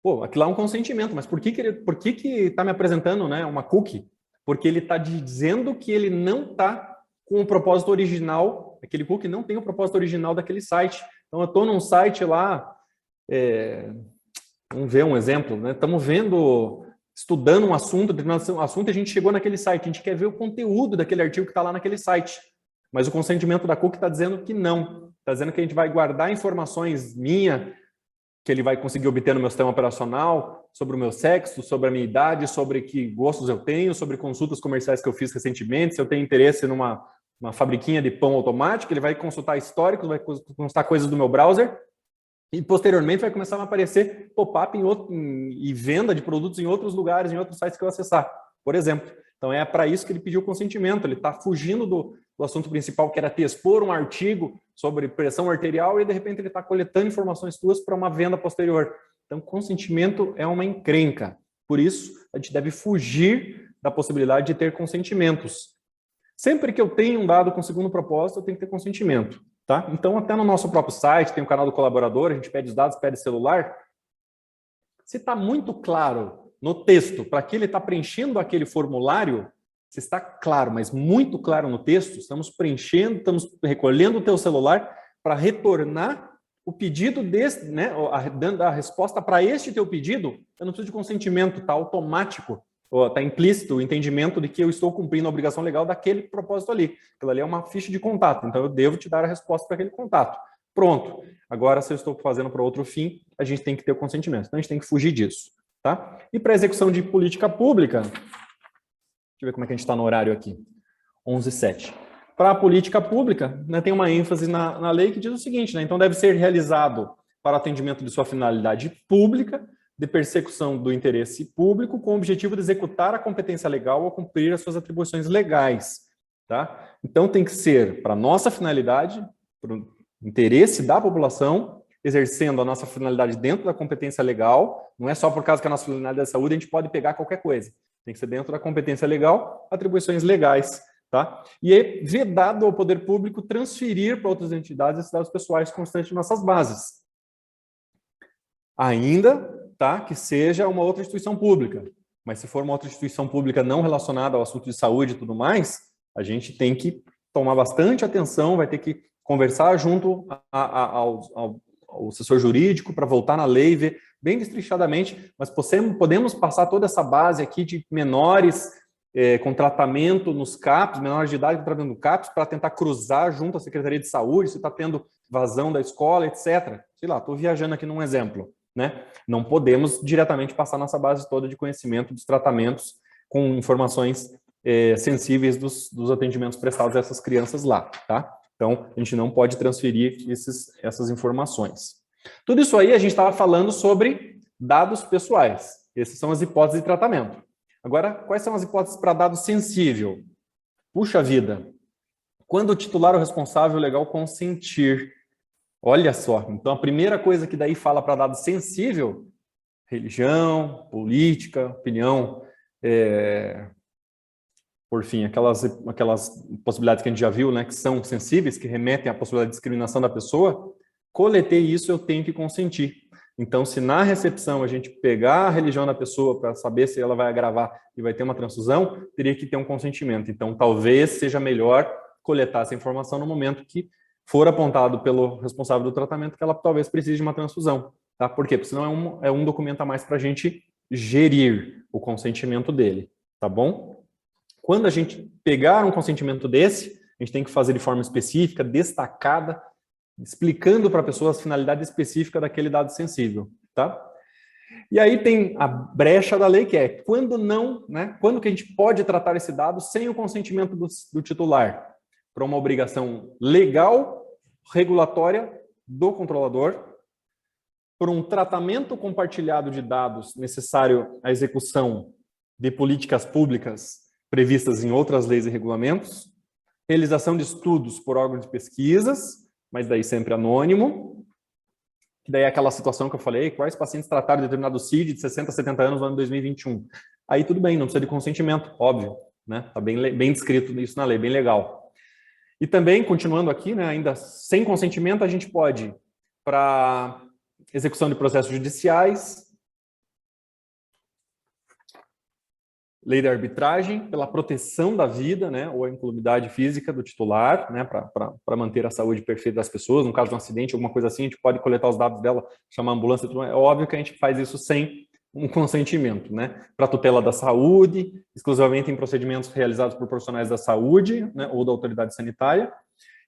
pô, aquilo lá é um consentimento, mas por que está me apresentando, né, uma cookie? Porque ele está dizendo que ele não está com o propósito original, aquele cookie não tem o propósito original daquele site. Então, eu estou num site lá, vamos ver um exemplo, né? Estamos estudando um assunto, determinado assunto, e a gente chegou naquele site, a gente quer ver o conteúdo daquele artigo que está lá naquele site. Mas o consentimento da cookie está dizendo que não. Está dizendo que a gente vai guardar informações minhas, que ele vai conseguir obter no meu sistema operacional, sobre o meu sexo, sobre a minha idade, sobre que gostos eu tenho, sobre consultas comerciais que eu fiz recentemente, se eu tenho interesse numa fabriquinha de pão automático, ele vai consultar históricos, vai consultar coisas do meu browser, e posteriormente vai começar a aparecer pop-up e venda de produtos em outros lugares, em outros sites que eu acessar, por exemplo. Então é para isso que ele pediu o consentimento, ele está fugindo do assunto principal, que era te expor um artigo sobre pressão arterial, e de repente ele está coletando informações tuas para uma venda posterior. Então, consentimento é uma encrenca. Por isso, a gente deve fugir da possibilidade de ter consentimentos. Sempre que eu tenho um dado com segundo propósito, eu tenho que ter consentimento. Tá? Então, até no nosso próprio site, tem o canal do colaborador, a gente pede os dados, pede celular. Se está muito claro no texto para que ele está preenchendo aquele formulário, se está claro, mas muito claro no texto, estamos preenchendo, estamos recolhendo o teu celular para retornar o pedido desse, né, dando a resposta para este teu pedido. Eu não preciso de consentimento, está automático, está implícito o entendimento de que eu estou cumprindo a obrigação legal daquele propósito ali. Aquilo ali é uma ficha de contato, então eu devo te dar a resposta para aquele contato. Pronto. Agora, se eu estou fazendo para outro fim, a gente tem que ter o consentimento. Então, a gente tem que fugir disso. Tá? E para execução de política pública, deixa eu ver como é que a gente está no horário aqui. 11h07. Para a política pública, né, tem uma ênfase na lei que diz o seguinte, né, então deve ser realizado para atendimento de sua finalidade pública, de persecução do interesse público, com o objetivo de executar a competência legal ou cumprir as suas atribuições legais. Tá? Então tem que ser para nossa finalidade, para o interesse da população, exercendo a nossa finalidade dentro da competência legal, não é só por causa que a nossa finalidade é saúde, a gente pode pegar qualquer coisa. Tem que ser dentro da competência legal, atribuições legais. Tá? E é vedado ao poder público transferir para outras entidades esses dados pessoais constantes nessas bases. Ainda, tá, que seja uma outra instituição pública. Mas se for uma outra instituição pública não relacionada ao assunto de saúde e tudo mais, a gente tem que tomar bastante atenção, vai ter que conversar junto ao assessor jurídico para voltar na lei, ver bem destrinchadamente, mas podemos passar toda essa base aqui de menores com tratamento nos CAPs, menores de idade com tratamento no CAPs, para tentar cruzar junto à Secretaria de Saúde, se está tendo vazão da escola, etc. Sei lá, estou viajando aqui num exemplo. Né? Não podemos diretamente passar nossa base toda de conhecimento dos tratamentos com informações sensíveis dos atendimentos prestados a essas crianças lá. Tá? Então, a gente não pode transferir essas informações. Tudo isso aí a gente estava falando sobre dados pessoais. Essas são as hipóteses de tratamento. Agora, quais são as hipóteses para dado sensível? Puxa vida, quando o titular ou responsável legal consentir. Olha só, então a primeira coisa que daí fala para dado sensível, religião, política, opinião, por fim, aquelas possibilidades que a gente já viu, né, que são sensíveis, que remetem à possibilidade de discriminação da pessoa, coletei isso, eu tenho que consentir. Então, se na recepção a gente pegar a religião da pessoa para saber se ela vai agravar e vai ter uma transfusão, teria que ter um consentimento. Então, talvez seja melhor coletar essa informação no momento que for apontado pelo responsável do tratamento que ela talvez precise de uma transfusão. Tá? Por quê? Porque senão é um documento a mais para a gente gerir o consentimento dele. Tá bom? Quando a gente pegar um consentimento desse, a gente tem que fazer de forma específica, destacada, explicando para a pessoa a finalidade específica daquele dado sensível, tá? E aí tem a brecha da lei, que é quando não, né? Quando que a gente pode tratar esse dado sem o consentimento do titular? Para uma obrigação legal, regulatória do controlador, por um tratamento compartilhado de dados necessário à execução de políticas públicas previstas em outras leis e regulamentos, realização de estudos por órgãos de pesquisas, mas daí sempre anônimo, que daí é aquela situação que eu falei, quais pacientes trataram de determinado CID de 60 a 70 anos no ano 2021. Aí tudo bem, não precisa de consentimento, óbvio, né? Tá bem descrito isso na lei, bem legal. E também, continuando aqui, né, ainda sem consentimento, a gente pode, para execução de processos judiciais, lei da arbitragem, pela proteção da vida, né, ou a incolumidade física do titular, né, para manter a saúde perfeita das pessoas, no caso de um acidente, alguma coisa assim, a gente pode coletar os dados dela, chamar a ambulância, tudo. É óbvio que a gente faz isso sem um consentimento, né, para tutela da saúde, exclusivamente em procedimentos realizados por profissionais da saúde, né, ou da autoridade sanitária.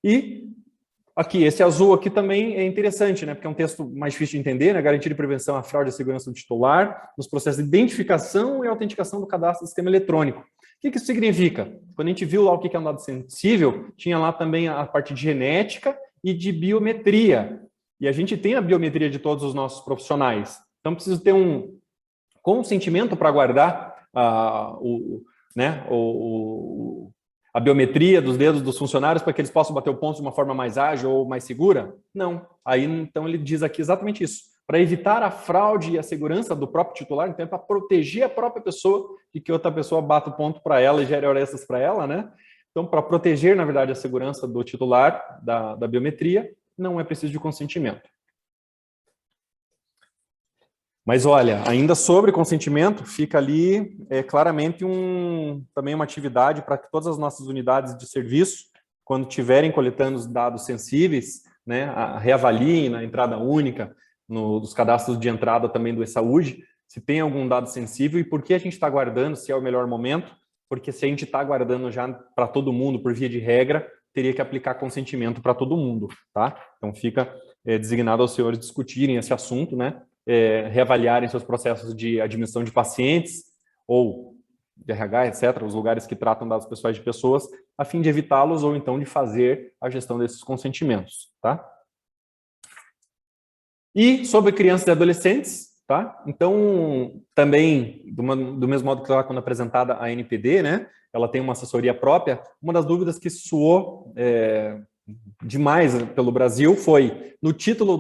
E aqui, esse azul aqui também é interessante, né, porque é um texto mais difícil de entender, né, garantia de prevenção à fraude e à segurança do titular, nos processos de identificação e autenticação do cadastro do sistema eletrônico. O que isso significa? Quando a gente viu lá o que é um dado sensível, tinha lá também a parte de genética e de biometria. E a gente tem a biometria de todos os nossos profissionais. Então, preciso ter um consentimento para guardar a biometria dos dedos dos funcionários para que eles possam bater o ponto de uma forma mais ágil ou mais segura? Não. Aí, então, ele diz aqui exatamente isso. Para evitar a fraude e a segurança do próprio titular, então, é para proteger a própria pessoa de que outra pessoa bata o ponto para ela e gere horas extras para ela, né? Então, para proteger, na verdade, a segurança do titular da biometria, não é preciso de consentimento. Mas olha, ainda sobre consentimento, fica ali claramente também uma atividade para que todas as nossas unidades de serviço, quando estiverem coletando os dados sensíveis, né, reavaliem na entrada única, dos cadastros de entrada também do e-saúde, se tem algum dado sensível e por que a gente está guardando, se é o melhor momento, porque se a gente está guardando já para todo mundo, por via de regra, teria que aplicar consentimento para todo mundo, tá? Então fica designado aos senhores discutirem esse assunto, né? Reavaliarem seus processos de admissão de pacientes ou de RH, etc., os lugares que tratam dados pessoais de pessoas, a fim de evitá-los ou então de fazer a gestão desses consentimentos, tá? E sobre crianças e adolescentes, tá? Então, também, do mesmo modo que lá quando apresentada a NPD, né? Ela tem uma assessoria própria. Uma das dúvidas que soou demais pelo Brasil foi, no título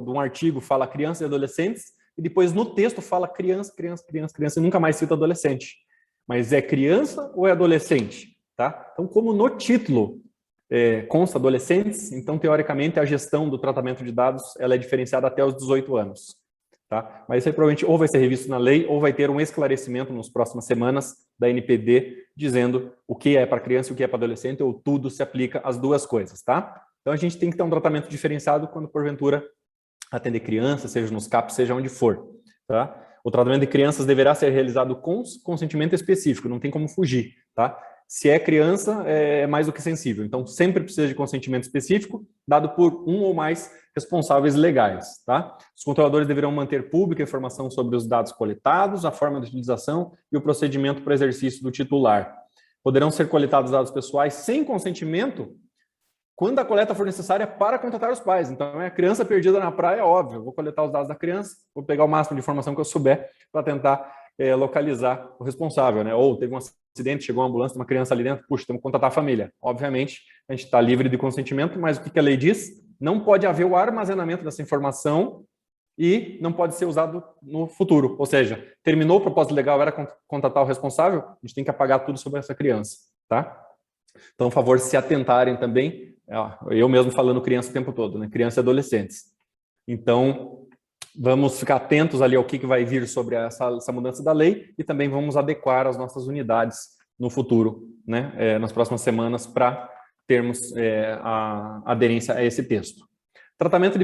de um artigo fala crianças e adolescentes, e depois no texto fala criança, e nunca mais cita adolescente. Mas é criança ou é adolescente? Tá? Então, como no título consta adolescentes, então, teoricamente, a gestão do tratamento de dados ela é diferenciada até os 18 anos. Tá? Mas isso aí provavelmente ou vai ser revisto na lei ou vai ter um esclarecimento nas próximas semanas da NPD dizendo o que é para criança e o que é para adolescente, ou tudo se aplica às duas coisas, tá? Então a gente tem que ter um tratamento diferenciado quando porventura atender criança, seja nos CAPs, seja onde for, tá? O tratamento de crianças deverá ser realizado com consentimento específico, não tem como fugir, tá? Se é criança, é mais do que sensível. Então, sempre precisa de consentimento específico, dado por um ou mais responsáveis legais, tá? Os controladores deverão manter pública a informação sobre os dados coletados, a forma de utilização e o procedimento para exercício do titular. Poderão ser coletados dados pessoais sem consentimento quando a coleta for necessária para contatar os pais. Então, é a criança perdida na praia, óbvio. Vou coletar os dados da criança, vou pegar o máximo de informação que eu souber para tentar localizar o responsável, né? Ou teve um acidente, chegou uma ambulância, uma criança ali dentro, puxa, temos que contatar a família. Obviamente, a gente está livre de consentimento, mas o que a lei diz? Não pode haver o armazenamento dessa informação e não pode ser usado no futuro. Ou seja, terminou o propósito legal, era contatar o responsável, a gente tem que apagar tudo sobre essa criança, tá? Então, por favor, se atentarem também, eu mesmo falando criança o tempo todo, né? Crianças e adolescentes. Então, vamos ficar atentos ali ao que vai vir sobre essa mudança da lei e também vamos adequar as nossas unidades no futuro, né? Nas próximas semanas, para termos a aderência a esse texto. Tratamento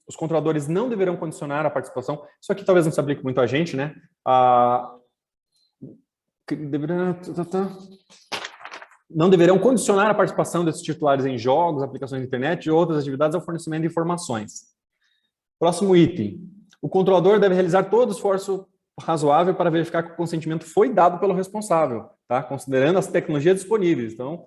os controladores não deverão condicionar a participação. Isso aqui talvez não se aplique muito a gente, né? Não deverão condicionar a participação desses titulares em jogos, aplicações de internet e outras atividades ao fornecimento de informações. Próximo item. O controlador deve realizar todo esforço razoável para verificar que o consentimento foi dado pelo responsável, tá? Considerando as tecnologias disponíveis. Então,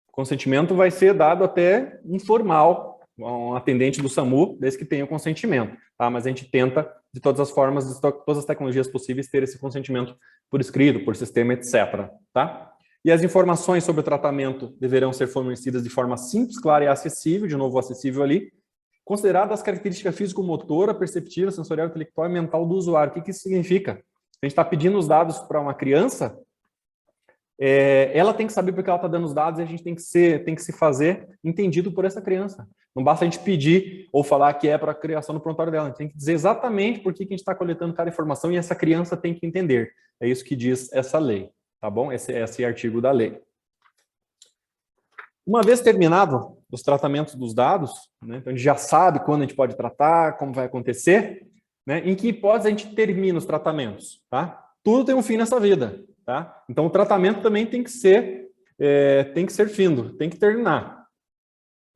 o consentimento vai ser dado até informal, um atendente do SAMU, desde que tenha o consentimento, tá? Mas a gente tenta, de todas as formas, de todas as tecnologias possíveis, ter esse consentimento por escrito, por sistema, etc., tá? E as informações sobre o tratamento deverão ser fornecidas de forma simples, clara e acessível, de novo acessível ali, consideradas as características físico-motora, perceptiva, sensorial, intelectual e mental do usuário. O que isso significa? A gente está pedindo os dados para uma criança, ela tem que saber porque ela está dando os dados e a gente tem que se fazer entendido por essa criança. Não basta a gente pedir ou falar que é para a criação do prontuário dela. A gente tem que dizer exatamente por que a gente está coletando cada informação e essa criança tem que entender. É isso que diz essa lei, tá bom? Esse artigo da lei. Uma vez terminado os tratamentos dos dados, né, então a gente já sabe quando a gente pode tratar, como vai acontecer, né, em que hipótese a gente termina os tratamentos, tá? Tudo tem um fim nessa vida, tá? Então o tratamento também tem que ser findo, tem que terminar.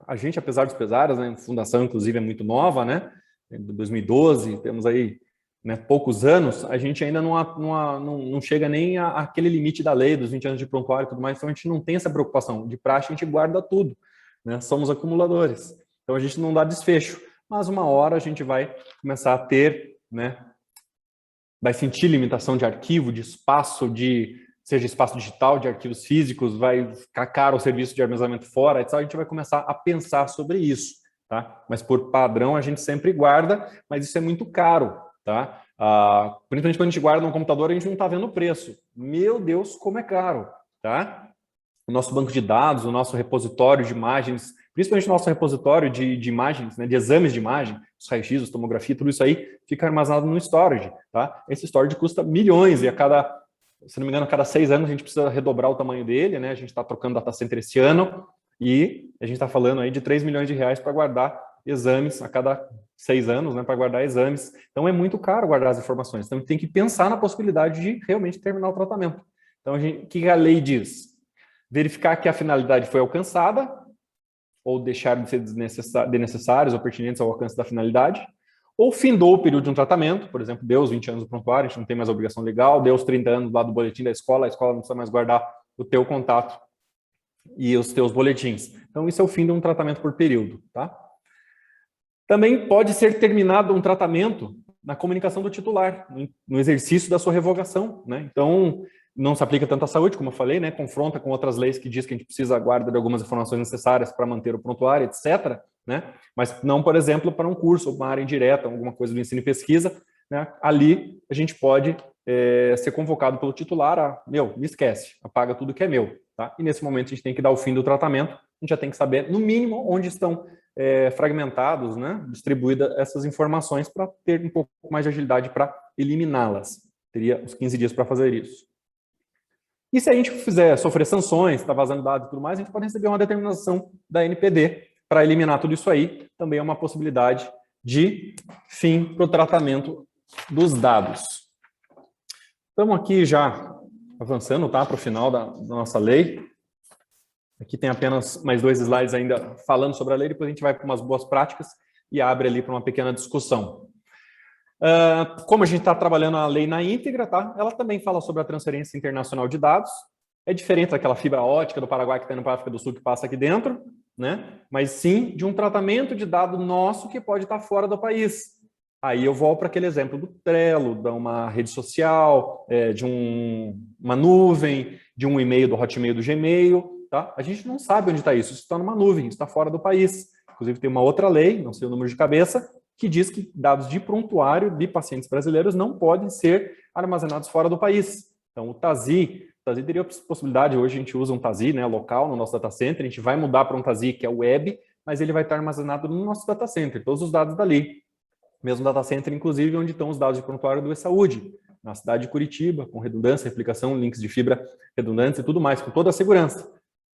A gente, apesar dos pesares, né, a fundação inclusive é muito nova, né? De 2012, temos aí, né, poucos anos, a gente ainda não chega nem àquele limite da lei dos 20 anos de prontuário e tudo mais, então a gente não tem essa preocupação. De praxe, a gente guarda tudo, né? Somos acumuladores. Então a gente não dá desfecho, mas uma hora a gente vai começar a ter, né? Vai sentir limitação de arquivo, de espaço, seja espaço digital, de arquivos físicos, vai ficar caro o serviço de armazenamento fora, etc. A gente vai começar a pensar sobre isso, tá? Mas por padrão a gente sempre guarda, mas isso é muito caro, tá? Principalmente quando a gente guarda no computador, a gente não está vendo o preço. Meu Deus, como é caro, tá? O nosso banco de dados, o nosso repositório de imagens, principalmente o nosso repositório de imagens, né, de exames de imagem, os raios-x, a tomografia, tudo isso aí fica armazenado no storage, tá? Esse storage custa milhões e se não me engano, a cada 6 anos a gente precisa redobrar o tamanho dele, né? A gente está trocando data center esse ano e a gente está falando aí de 3 milhões de reais para guardar exames a cada 6 anos, né? Para guardar exames. Então é muito caro guardar as informações. Então a gente tem que pensar na possibilidade de realmente terminar o tratamento. Então o que a lei diz? Verificar que a finalidade foi alcançada ou deixar de ser desnecessários ou pertinentes ao alcance da finalidade, ou findou o período de um tratamento, por exemplo, deu os 20 anos do prontuário, a gente não tem mais obrigação legal, deu os 30 anos lá do boletim da escola, a escola não precisa mais guardar o teu contato e os teus boletins. Então, isso é o fim de um tratamento por período, tá? Também pode ser terminado um tratamento na comunicação do titular, no exercício da sua revogação, né? Então, não se aplica tanto à saúde, como eu falei, né? Confronta com outras leis que diz que a gente precisa guardar de algumas informações necessárias para manter o prontuário, etc., né? Mas não, por exemplo, para um curso ou uma área indireta, alguma coisa do ensino e pesquisa, né? Ali a gente pode ser convocado pelo titular me esquece, apaga tudo que é meu, tá? E nesse momento a gente tem que dar o fim do tratamento, a gente já tem que saber, no mínimo, onde estão fragmentados, né? Distribuídas essas informações para ter um pouco mais de agilidade para eliminá-las. Teria uns 15 dias para fazer isso. E se a gente fizer sofrer sanções, está vazando dados e tudo mais, a gente pode receber uma determinação da NPD para eliminar tudo isso aí. Também é uma possibilidade de fim para o tratamento dos dados. Estamos aqui já avançando, tá, para o final da nossa lei. Aqui tem apenas mais 2 slides ainda falando sobre a lei, depois a gente vai para umas boas práticas e abre ali para uma pequena discussão. Como a gente está trabalhando a lei na íntegra, tá? Ela também fala sobre a transferência internacional de dados. É diferente daquela fibra ótica do Paraguai que tem na África do Sul que passa aqui dentro, né? Mas sim de um tratamento de dado nosso que pode estar fora do país. Aí eu volto para aquele exemplo do Trello, de uma rede social, de uma nuvem, de um e-mail do Hotmail, do Gmail, tá? A gente não sabe onde está isso. Isso está numa nuvem, isso está fora do país. Inclusive tem uma outra lei, não sei o número de cabeça, que diz que dados de prontuário de pacientes brasileiros não podem ser armazenados fora do país. Então, o TASI teria a possibilidade, hoje a gente usa um TASI, né, local no nosso data center, a gente vai mudar para um TASI que é web, mas ele vai estar armazenado no nosso data center, todos os dados dali. Mesmo data center, inclusive, onde estão os dados de prontuário do e-saúde, na cidade de Curitiba, com redundância, replicação, links de fibra redundantes e tudo mais, com toda a segurança.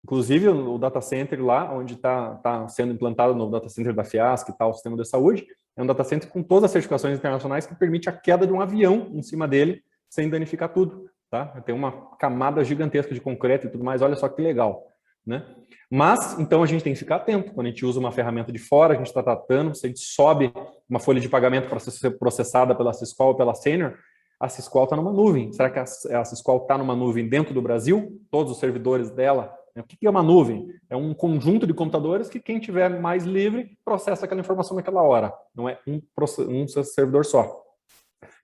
Inclusive, o data center lá, onde está sendo implantado o novo data center da Fiasc e tal, o sistema de saúde, é um data center com todas as certificações internacionais que permite a queda de um avião em cima dele, sem danificar tudo, tá? Tem uma camada gigantesca de concreto e tudo mais, olha só que legal, né? Mas, então, a gente tem que ficar atento. Quando a gente usa uma ferramenta de fora, a gente está tratando, se a gente sobe uma folha de pagamento para ser processada pela Syscall ou pela Senior, a Syscall está numa nuvem. Será que a Syscall está numa nuvem dentro do Brasil? Todos os servidores dela O que é uma nuvem? É um conjunto de computadores que quem tiver mais livre processa aquela informação naquela hora. Não é um servidor só.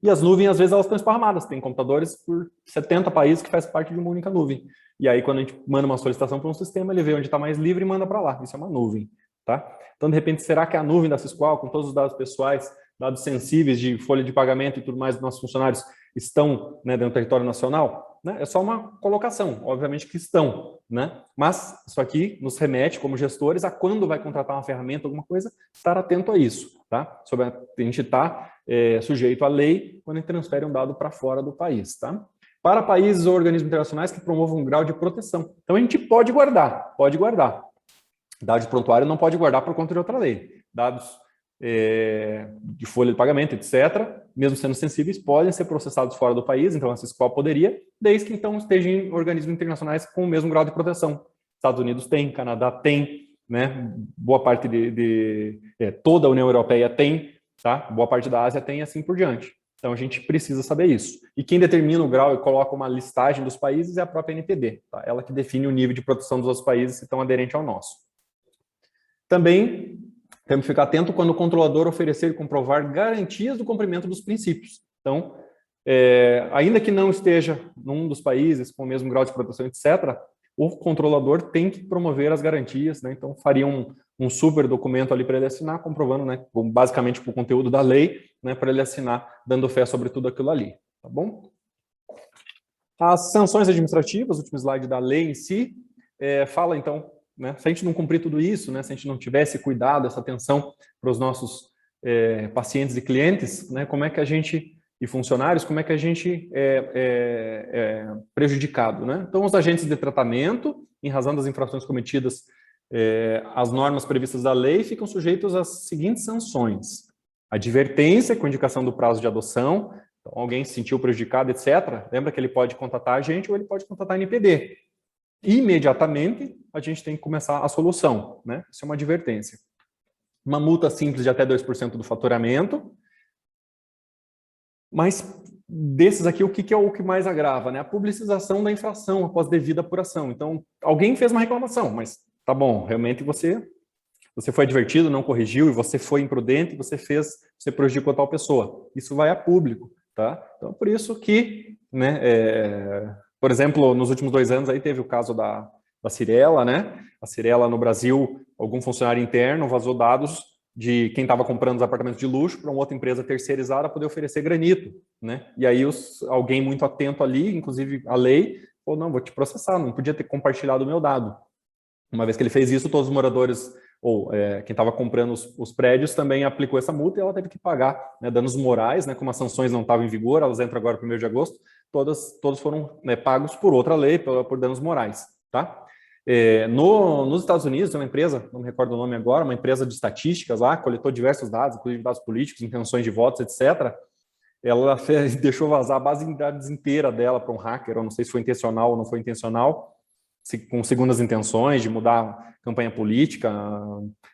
E as nuvens, às vezes, elas estão esparramadas. Tem computadores por 70 países que fazem parte de uma única nuvem. E aí, quando a gente manda uma solicitação para um sistema, ele vê onde está mais livre e manda para lá. Isso é uma nuvem. Tá? Então, de repente, será que a nuvem da Sisqual, com todos os dados pessoais, dados sensíveis de folha de pagamento e tudo mais dos nossos funcionários, estão, né, dentro do território nacional? Né? É só uma colocação, obviamente que estão, né? Mas isso aqui nos remete, como gestores, a quando vai contratar uma ferramenta, alguma coisa, estar atento a isso. Tá? Sobre a gente estar sujeito à lei quando a gente transfere um dado para fora do país. Tá? Para países ou organismos internacionais que promovam um grau de proteção. Então, a gente pode guardar, Dados de prontuário não pode guardar por conta de outra lei. Dados de folha de pagamento, etc., mesmo sendo sensíveis, podem ser processados fora do país, então a Sisqual poderia, desde que então esteja em organismos internacionais com o mesmo grau de proteção. Estados Unidos tem, Canadá tem, né? Boa parte toda a União Europeia tem, tá? Boa parte da Ásia tem e assim por diante. Então a gente precisa saber isso. E quem determina o grau e coloca uma listagem dos países é a própria NPD, tá? Ela que define o nível de proteção dos outros países que estão aderentes ao nosso. Também temos que ficar atento quando o controlador oferecer e comprovar garantias do cumprimento dos princípios. Então, ainda que não esteja num dos países com o mesmo grau de proteção, etc., o controlador tem que promover as garantias, né? Então, faria um super documento ali para ele assinar, comprovando, né, basicamente o conteúdo da lei, né, para ele assinar, dando fé sobre tudo aquilo ali. Tá bom? As sanções administrativas, o último slide da lei em si, fala, então, né, se a gente não cumprir tudo isso, né, se a gente não tivesse cuidado, essa atenção para os nossos pacientes e clientes, né, como é que a gente, e funcionários, como é que a gente é prejudicado, né? Então, os agentes de tratamento, em razão das infrações cometidas às normas previstas da lei, ficam sujeitos às seguintes sanções: advertência com indicação do prazo de adoção. Então, alguém se sentiu prejudicado, etc., lembra que ele pode contatar a gente ou ele pode contatar a NPD. Imediatamente, a gente tem que começar a solução, né? Isso é uma advertência. Uma multa simples de até 2% do faturamento. Mas desses aqui, o que é o que mais agrava, né? A publicização da infração após devida apuração. Então, alguém fez uma reclamação, mas tá bom, realmente você foi advertido, não corrigiu, e você foi imprudente, você prejudicou tal pessoa. Isso vai a público, tá? Então, por isso que, né, por exemplo, nos últimos 2 anos aí teve o caso da Cyrela, né? A Cyrela no Brasil, algum funcionário interno vazou dados de quem estava comprando os apartamentos de luxo para uma outra empresa terceirizada poder oferecer granito, né? E aí alguém muito atento ali, inclusive a lei, falou, não, vou te processar, não podia ter compartilhado o meu dado. Uma vez que ele fez isso, todos os moradores, ou quem estava comprando os prédios, também aplicou essa multa e ela teve que pagar, né, danos morais, né? Como as sanções não estavam em vigor, elas entram agora no 1º de agosto, todos foram, né, pagos por outra lei, por danos morais, tá? Nos Estados Unidos, tem uma empresa, não me recordo o nome agora, uma empresa de estatísticas lá, coletou diversos dados, inclusive dados políticos, intenções de votos, etc. Ela deixou vazar a base de dados inteira dela para um hacker, eu não sei se foi intencional ou não foi intencional, com segundas intenções de mudar a campanha política,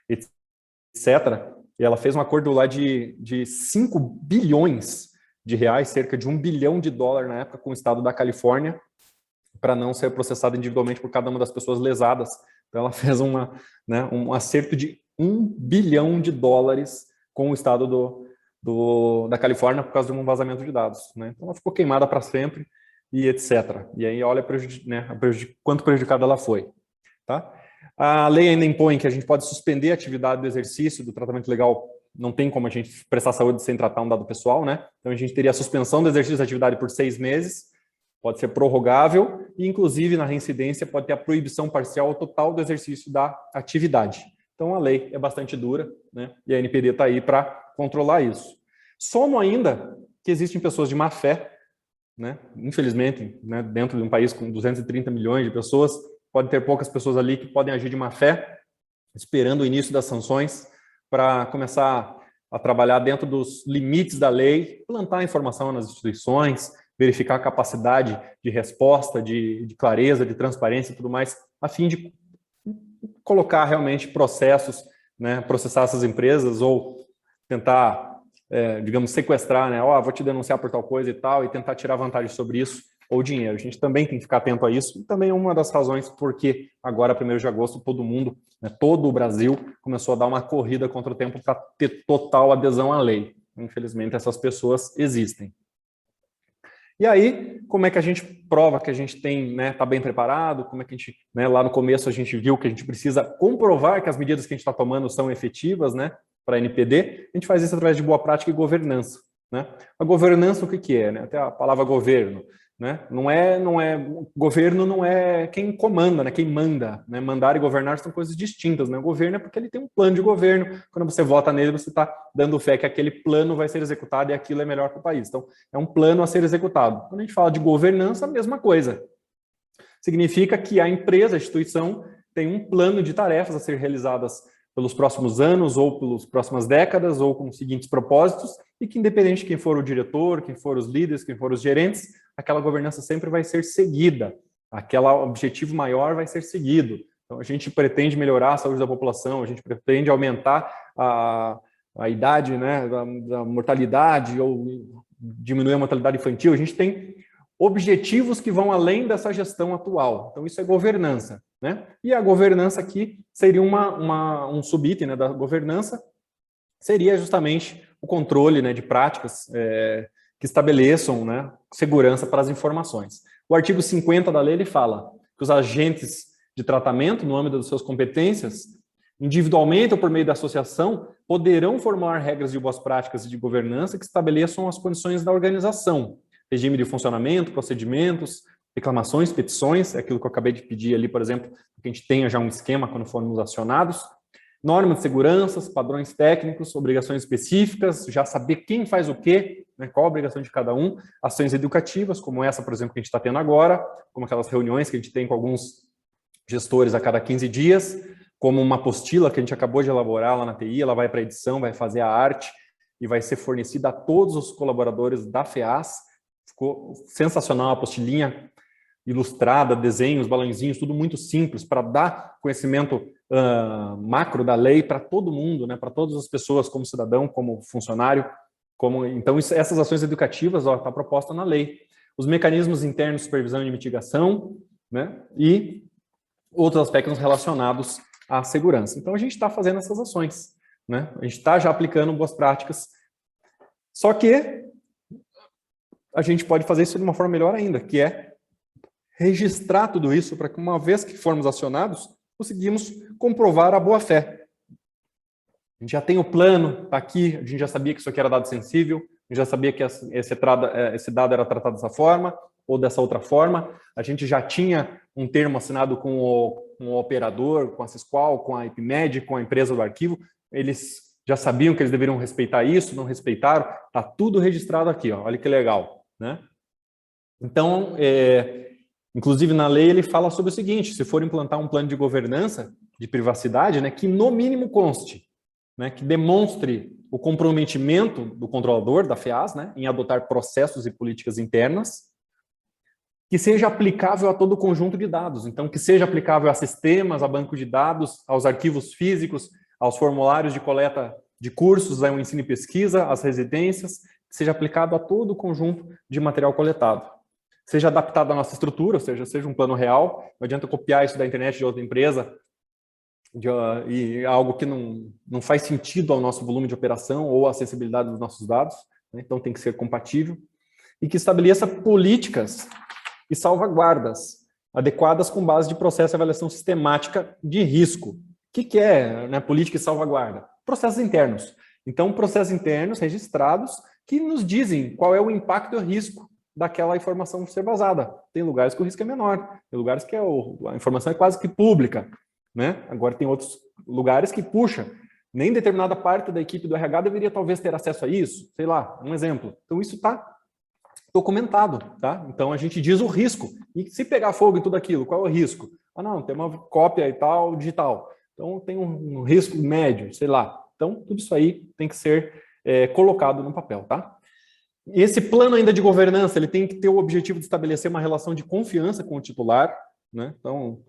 etc. E ela fez um acordo lá de 5 bilhões de reais, cerca de $1 bilhão na época, com o estado da Califórnia, para não ser processada individualmente por cada uma das pessoas lesadas. Então, ela fez um acerto de $1 bilhão com o estado da Califórnia por causa de um vazamento de dados, né? Então, ela ficou queimada para sempre e etc. E aí, olha quanto prejudicada ela foi. Tá? A lei ainda impõe que a gente pode suspender a atividade do exercício do tratamento legal. Não tem como a gente prestar saúde sem tratar um dado pessoal, né? Então, a gente teria a suspensão do exercício da atividade por 6 meses, pode ser prorrogável e, inclusive, na reincidência, pode ter a proibição parcial ou total do exercício da atividade. Então, a lei é bastante dura, né? E a NPD está aí para controlar isso. Somo ainda que existem pessoas de má fé, né? Infelizmente, né, dentro de um país com 230 milhões de pessoas, pode ter poucas pessoas ali que podem agir de má fé, esperando o início das sanções para começar a trabalhar dentro dos limites da lei, plantar informação nas instituições, verificar a capacidade de resposta, de clareza, de transparência e tudo mais, a fim de colocar realmente processos, né, processar essas empresas ou tentar, digamos, sequestrar, né, vou te denunciar por tal coisa e tal, e tentar tirar vantagem sobre isso, ou dinheiro. A gente também tem que ficar atento a isso, e também é uma das razões porque agora, 1º de agosto, todo mundo, né, todo o Brasil, começou a dar uma corrida contra o tempo para ter total adesão à lei. Infelizmente, essas pessoas existem. E aí, como é que a gente prova que a gente tem, né, tá bem preparado? Como é que a gente, né, lá no começo a gente viu que a gente precisa comprovar que as medidas que a gente está tomando são efetivas, né, para a NPD? A gente faz isso através de boa prática e governança, né? A governança, o que que é, né? Até a palavra governo, né? Governo não é quem comanda, né? Quem manda, né? Mandar e governar são coisas distintas, né? O governo é porque ele tem um plano de governo. Quando você vota nele, você está dando fé que aquele plano vai ser executado e aquilo é melhor para o país. Então, é um plano a ser executado. Quando a gente fala de governança, a mesma coisa. Significa que a empresa, a instituição, tem um plano de tarefas a ser realizadas pelos próximos anos ou pelas próximas décadas ou com os seguintes propósitos, e que independente de quem for o diretor, quem for os líderes, quem for os gerentes, aquela governança sempre vai ser seguida, aquele objetivo maior vai ser seguido. Então, a gente pretende melhorar a saúde da população, a gente pretende aumentar a idade, né, da mortalidade ou diminuir a mortalidade infantil. A gente tem objetivos que vão além dessa gestão atual. Então, isso é governança, né? E a governança aqui seria um sub-item, né, da governança, seria justamente o controle, né, de práticas que estabeleçam, né, segurança para as informações. O artigo 50 da lei, ele fala que os agentes de tratamento, no âmbito das suas competências, individualmente ou por meio da associação, poderão formular regras de boas práticas e de governança que estabeleçam as condições da organização, regime de funcionamento, procedimentos, reclamações, petições, é aquilo que eu acabei de pedir ali, por exemplo, que a gente tenha já um esquema quando formos acionados, normas de segurança, padrões técnicos, obrigações específicas, já saber quem faz o quê, né, qual a obrigação de cada um, ações educativas, como essa, por exemplo, que a gente está tendo agora, como aquelas reuniões que a gente tem com alguns gestores a cada 15 dias, como uma apostila que a gente acabou de elaborar lá na TI, ela vai para a edição, vai fazer a arte e vai ser fornecida a todos os colaboradores da FEAS. Ficou sensacional a apostilinha ilustrada, desenhos, balãozinhos, tudo muito simples para dar conhecimento macro da lei para todo mundo, né, para todas as pessoas, como cidadão, como funcionário. Então, essas ações educativas está proposta na lei. Os mecanismos internos de supervisão e mitigação, né, e outros aspectos relacionados à segurança. Então, a gente está fazendo essas ações, né? A gente está já aplicando boas práticas, só que a gente pode fazer isso de uma forma melhor ainda, que é registrar tudo isso para que, uma vez que formos acionados, conseguimos comprovar a boa-fé. A gente já tem o plano, está aqui, a gente já sabia que isso aqui era dado sensível, a gente já sabia que esse dado era tratado dessa forma ou dessa outra forma, a gente já tinha um termo assinado com o operador, com a Sisqual, com a IPMED, com a empresa do arquivo, eles já sabiam que eles deveriam respeitar isso, não respeitaram, está tudo registrado aqui, ó, olha que legal, né? Então, inclusive na lei ele fala sobre o seguinte: se for implantar um plano de governança de privacidade, né, que no mínimo conste, né, que demonstre o comprometimento do controlador, da FEAS, né, em adotar processos e políticas internas, que seja aplicável a todo o conjunto de dados. Então, que seja aplicável a sistemas, a banco de dados, aos arquivos físicos, aos formulários de coleta de cursos, ao ensino e pesquisa, às residências, que seja aplicado a todo o conjunto de material coletado. Seja adaptado à nossa estrutura, ou seja um plano real, não adianta copiar isso da internet de outra empresa, e algo que não faz sentido ao nosso volume de operação ou à acessibilidade dos nossos dados, né? Então tem que ser compatível, e que estabeleça políticas e salvaguardas adequadas com base de processo de avaliação sistemática de risco. O que é, né, política e salvaguarda? Processos internos. Então, processos internos registrados que nos dizem qual é o impacto e o risco daquela informação ser vazada. Tem lugares que o risco é menor, tem lugares que a informação é quase que pública, né? Agora tem outros lugares que, puxa, nem determinada parte da equipe do RH deveria talvez ter acesso a isso, sei lá, um exemplo. Então isso está documentado, tá? Então a gente diz o risco. E se pegar fogo em tudo aquilo, qual é o risco? Ah, não, tem uma cópia e tal, digital. Então tem um risco médio, sei lá. Então tudo isso aí tem que ser colocado no papel, tá? Esse plano ainda de governança, ele tem que ter o objetivo de estabelecer uma relação de confiança com o titular, né? Então,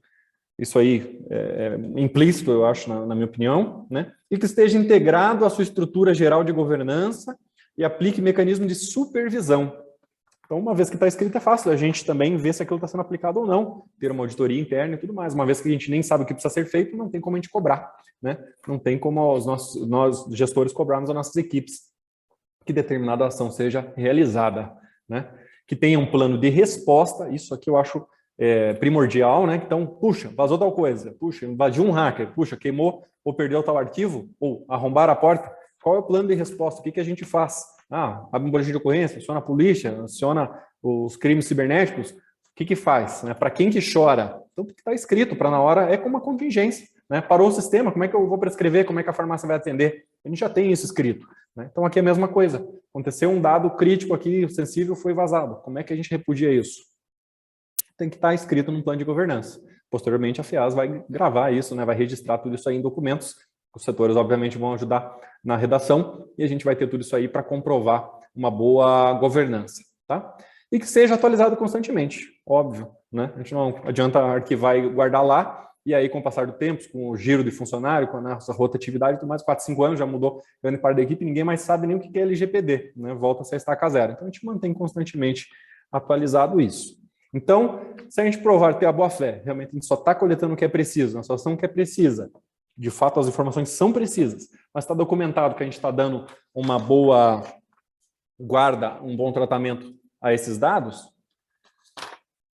isso aí é implícito, eu acho, na minha opinião, né? E que esteja integrado à sua estrutura geral de governança e aplique mecanismo de supervisão. Então, uma vez que está escrito, é fácil a gente também ver se aquilo está sendo aplicado ou não, ter uma auditoria interna e tudo mais. Uma vez que a gente nem sabe o que precisa ser feito, não tem como a gente cobrar, né? Não tem como nós gestores, cobrarmos as nossas equipes que determinada ação seja realizada, né? Que tenha um plano de resposta, isso aqui eu acho primordial, né? Então, puxa, vazou tal coisa, puxa, invadiu um hacker, puxa, queimou ou perdeu tal arquivo, ou arrombaram a porta, qual é o plano de resposta? O que a gente faz? Abre um boletim de ocorrência, aciona a polícia, aciona os crimes cibernéticos, o que faz? Né? Para quem que chora? Então, está escrito, para na hora, é como uma contingência. Né? Parou o sistema, como é que eu vou prescrever, como é que a farmácia vai atender? A gente já tem isso escrito. Né? Então, aqui é a mesma coisa. Aconteceu um dado crítico aqui, sensível, foi vazado. Como é que a gente repudia isso? Tem que estar escrito num plano de governança. Posteriormente, a FIAS vai gravar isso, né? Vai registrar tudo isso aí em documentos. Os setores, obviamente, vão ajudar na redação e a gente vai ter tudo isso aí para comprovar uma boa governança, tá? E que seja atualizado constantemente, óbvio, né? A gente não adianta arquivar e guardar lá, e aí, com o passar do tempo, com o giro de funcionário, com a nossa rotatividade e tudo mais, 4, 5 anos já mudou grande parte da equipe, ninguém mais sabe nem o que é LGPD, né? Volta-se a estaca zero. Então, a gente mantém constantemente atualizado isso. Então, se a gente provar ter a boa-fé, realmente a gente só está coletando o que é preciso, na situação que é precisa, de fato as informações são precisas, mas está documentado que a gente está dando uma boa guarda, um bom tratamento a esses dados,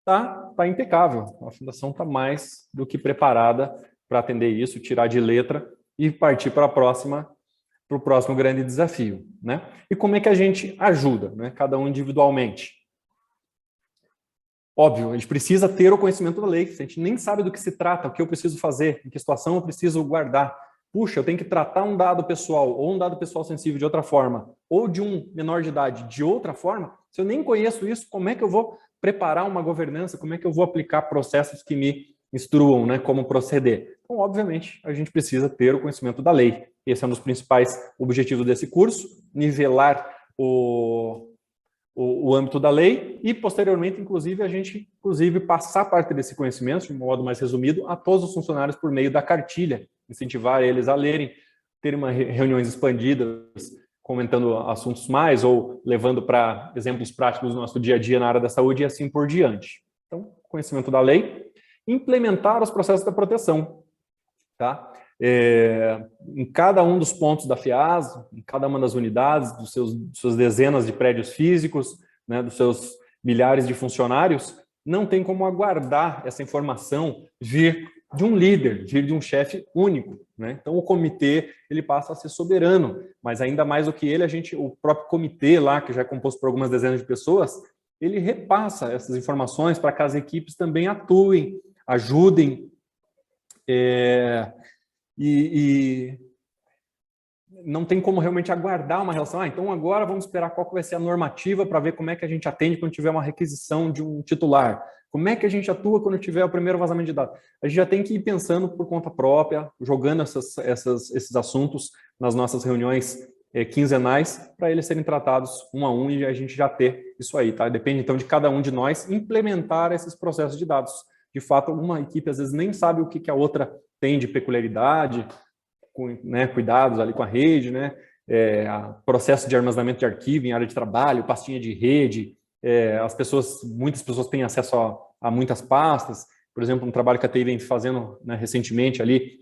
tá impecável. A fundação está mais do que preparada para atender isso, tirar de letra e partir para o próximo grande desafio, né? E como é que a gente ajuda, né? Cada um individualmente. Óbvio, a gente precisa ter o conhecimento da lei. Se a gente nem sabe do que se trata, o que eu preciso fazer, em que situação eu preciso guardar. Puxa, eu tenho que tratar um dado pessoal ou um dado pessoal sensível de outra forma, ou de um menor de idade de outra forma. Se eu nem conheço isso, como é que eu vou preparar uma governança? Como é que eu vou aplicar processos que me instruam, né, como proceder? Então, obviamente, a gente precisa ter o conhecimento da lei. Esse é um dos principais objetivos desse curso, nivelar o âmbito da lei e, posteriormente, inclusive, a gente passar parte desse conhecimento, de um modo mais resumido, a todos os funcionários por meio da cartilha, incentivar eles a lerem, terem reuniões expandidas, comentando assuntos mais ou levando para exemplos práticos do nosso dia a dia na área da saúde e assim por diante. Então, conhecimento da lei, implementar os processos da proteção, tá? Em cada um dos pontos da FIAS, em cada uma das unidades, dos suas dezenas de prédios físicos, né, dos seus milhares de funcionários, não tem como aguardar essa informação vir de um líder, vir de um chefe único, né? Então o comitê ele passa a ser soberano, mas ainda mais do que ele, o próprio comitê lá, que já é composto por algumas dezenas de pessoas, ele repassa essas informações para que as equipes também atuem, ajudem, e não tem como realmente aguardar uma relação. Então agora vamos esperar qual que vai ser a normativa para ver como é que a gente atende quando tiver uma requisição de um titular. Como é que a gente atua quando tiver o primeiro vazamento de dados? A gente já tem que ir pensando por conta própria, jogando esses assuntos nas nossas reuniões quinzenais, para eles serem tratados um a um e a gente já ter isso aí, tá? Depende então de cada um de nós implementar esses processos de dados. De fato, uma equipe às vezes nem sabe o que a outra tem de peculiaridade, né, cuidados ali com a rede, né, processo de armazenamento de arquivo em área de trabalho, pastinha de rede, muitas pessoas têm acesso a muitas pastas. Por exemplo, um trabalho que a TI vem fazendo, né, recentemente ali,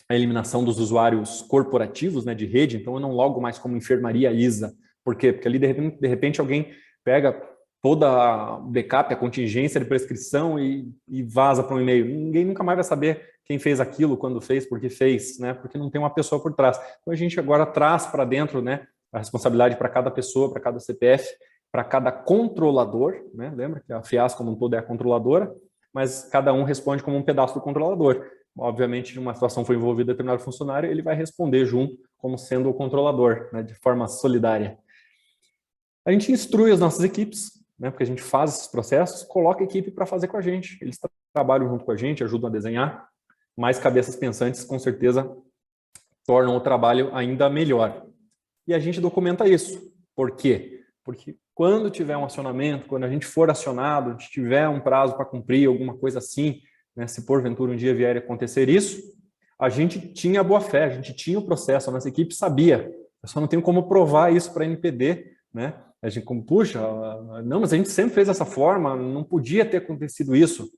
a eliminação dos usuários corporativos, né, de rede. Então eu não logo mais como enfermaria ISA. Por quê? Porque ali de repente alguém pega toda a backup, a contingência de prescrição e vaza para um e-mail. Ninguém nunca mais vai saber quem fez aquilo, quando fez, por que fez, né? Porque não tem uma pessoa por trás. Então a gente agora traz para dentro, né, a responsabilidade para cada pessoa, para cada CPF, para cada controlador, né? Lembra que a FIAS como um todo é a controladora, mas cada um responde como um pedaço do controlador. Obviamente, se uma situação foi envolvida determinado funcionário, ele vai responder junto como sendo o controlador, né, de forma solidária. A gente instrui as nossas equipes, né, porque a gente faz esses processos, coloca a equipe para fazer com a gente. Eles trabalham junto com a gente, ajudam a desenhar. Mais cabeças pensantes, com certeza, tornam o trabalho ainda melhor. E a gente documenta isso. Por quê? Porque quando tiver um acionamento, quando a gente for acionado, a gente tiver um prazo para cumprir, alguma coisa assim, né, se porventura um dia vier a acontecer isso, a gente tinha boa fé, a gente tinha o processo, a nossa equipe sabia. Eu só não tenho como provar isso para a NPD, né? A gente, como, puxa, não, mas a gente sempre fez dessa forma, não podia ter acontecido isso.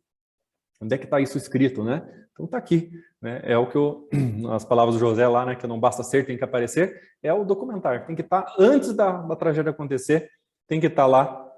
Onde é que está isso escrito, né? Então está aqui, né? É o que as palavras do José lá, né? Que não basta ser, tem que aparecer, é o documentar. Tem que estar antes da tragédia acontecer, tem que estar lá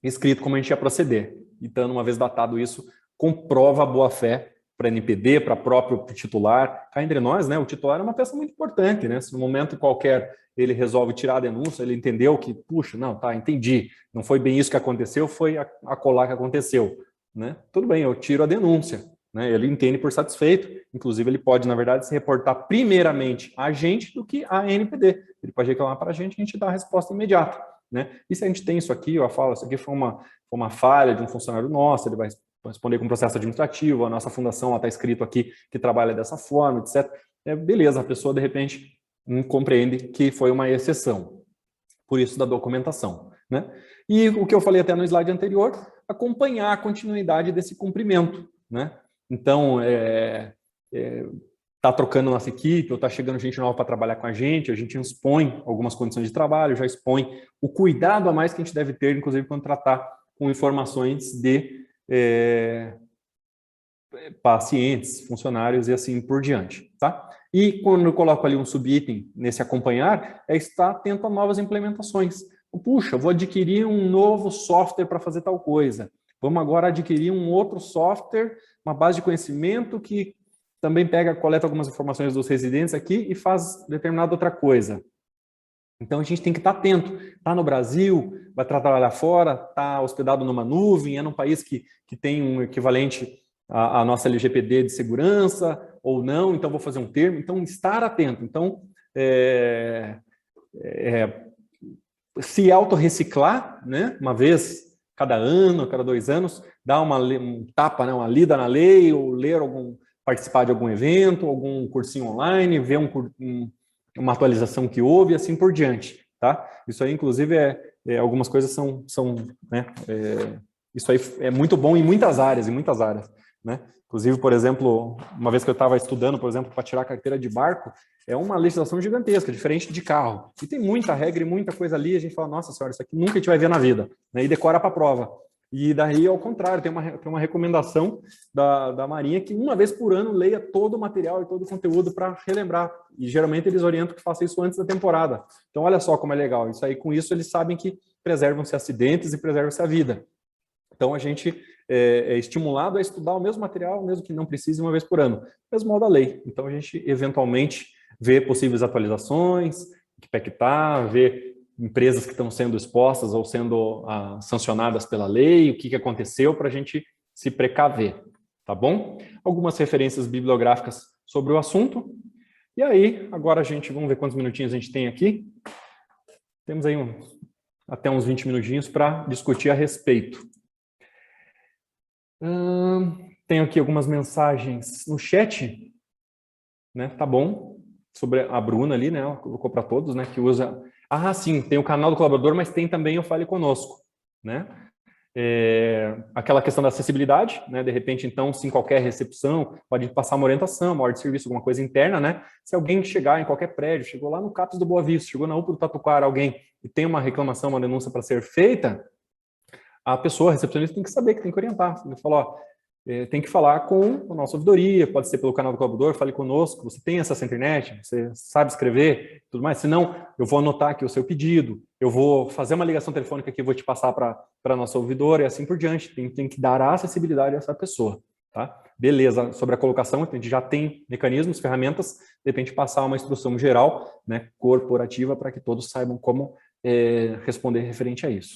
escrito como a gente ia proceder. Então, uma vez datado isso, comprova a boa-fé para a NPD, para próprio titular. Cá entre nós, né? O titular é uma peça muito importante, né? Se no momento qualquer ele resolve tirar a denúncia, ele entendeu que, puxa, não, tá, entendi. Não foi bem isso que aconteceu, foi a colar que aconteceu. Né? Tudo bem, eu tiro a denúncia, né? Ele entende por satisfeito, inclusive ele pode, na verdade, se reportar primeiramente a gente do que a NPD. Ele pode reclamar para a gente dá a resposta imediata, né? E se a gente tem isso aqui, eu falo, isso aqui foi uma falha de um funcionário nosso, ele vai responder com processo administrativo, a nossa fundação está escrito aqui que trabalha dessa forma, etc. Beleza, a pessoa, de repente, compreende que foi uma exceção. Por isso da documentação, né? E o que eu falei até no slide anterior, acompanhar a continuidade desse cumprimento, né? Então, tá trocando nossa equipe, ou tá chegando gente nova para trabalhar com a gente expõe algumas condições de trabalho, já expõe o cuidado a mais que a gente deve ter, inclusive quando tratar com informações de pacientes, funcionários e assim por diante, tá? E quando eu coloco ali um subitem nesse acompanhar, é estar atento a novas implementações. Puxa, vou adquirir um novo software para fazer tal coisa. Vamos agora adquirir um outro software, uma base de conhecimento que também coleta algumas informações dos residentes aqui e faz determinada outra coisa. Então, a gente tem que estar atento. Está no Brasil, vai trabalhar fora, está hospedado numa nuvem, é num país que tem um equivalente à nossa LGPD de segurança ou não, então vou fazer um termo. Então, estar atento. Então, se autorreciclar, né? Uma vez cada ano, cada 2 anos, dar um tapa, né? Uma lida na lei, ou participar de algum evento, algum cursinho online, ver uma atualização que houve e assim por diante, tá? Isso aí, inclusive, algumas coisas são né? Isso aí é muito bom em muitas áreas, né? Inclusive, por exemplo, uma vez que eu estava estudando, por exemplo, para tirar a carteira de barco, é uma legislação gigantesca, diferente de carro. E tem muita regra e muita coisa ali, a gente fala, nossa senhora, isso aqui nunca a gente vai ver na vida, né? E decora para a prova. E daí, ao contrário, tem uma recomendação da Marinha que uma vez por ano leia todo o material e todo o conteúdo para relembrar. E geralmente eles orientam que faça isso antes da temporada. Então, olha só como é legal. Isso aí, com isso, eles sabem que preservam-se acidentes e preservam-se a vida. Então, a gente é estimulado a estudar o mesmo material, mesmo que não precise, uma vez por ano. Mesmo modo da lei. Então, a gente, eventualmente, vê possíveis atualizações, que está, vê empresas que estão sendo expostas ou sendo sancionadas pela lei, o que aconteceu para a gente se precaver, tá bom? Algumas referências bibliográficas sobre o assunto. E aí, agora vamos ver quantos minutinhos a gente tem aqui. Temos aí até uns 20 minutinhos para discutir a respeito. Tenho aqui algumas mensagens no chat, né? Tá bom. Sobre a Bruna ali, né? Ela colocou para todos, né? Que usa... Ah, sim, tem o canal do colaborador, mas tem também o Fale Conosco, né? Aquela questão da acessibilidade, né? De repente, então, se em qualquer recepção, pode passar uma orientação, uma ordem de serviço, alguma coisa interna, né? Se alguém chegar em qualquer prédio, chegou lá no CAPS do Boa Vista, chegou na UPA do Tatuquara, alguém, e tem uma reclamação, uma denúncia para ser feita, a pessoa, a recepcionista, tem que saber que tem que orientar. Ele fala, ó, tem que falar com a nossa ouvidoria, pode ser pelo canal do colaborador, fale conosco, você tem acesso à internet, você sabe escrever, tudo mais, senão eu vou anotar aqui o seu pedido, eu vou fazer uma ligação telefônica aqui, vou te passar para a nossa ouvidora e assim por diante, tem que dar a acessibilidade a essa pessoa, tá? Beleza, sobre a colocação, a gente já tem mecanismos, ferramentas, de repente passar uma instrução geral, né, corporativa, para que todos saibam como responder referente a isso.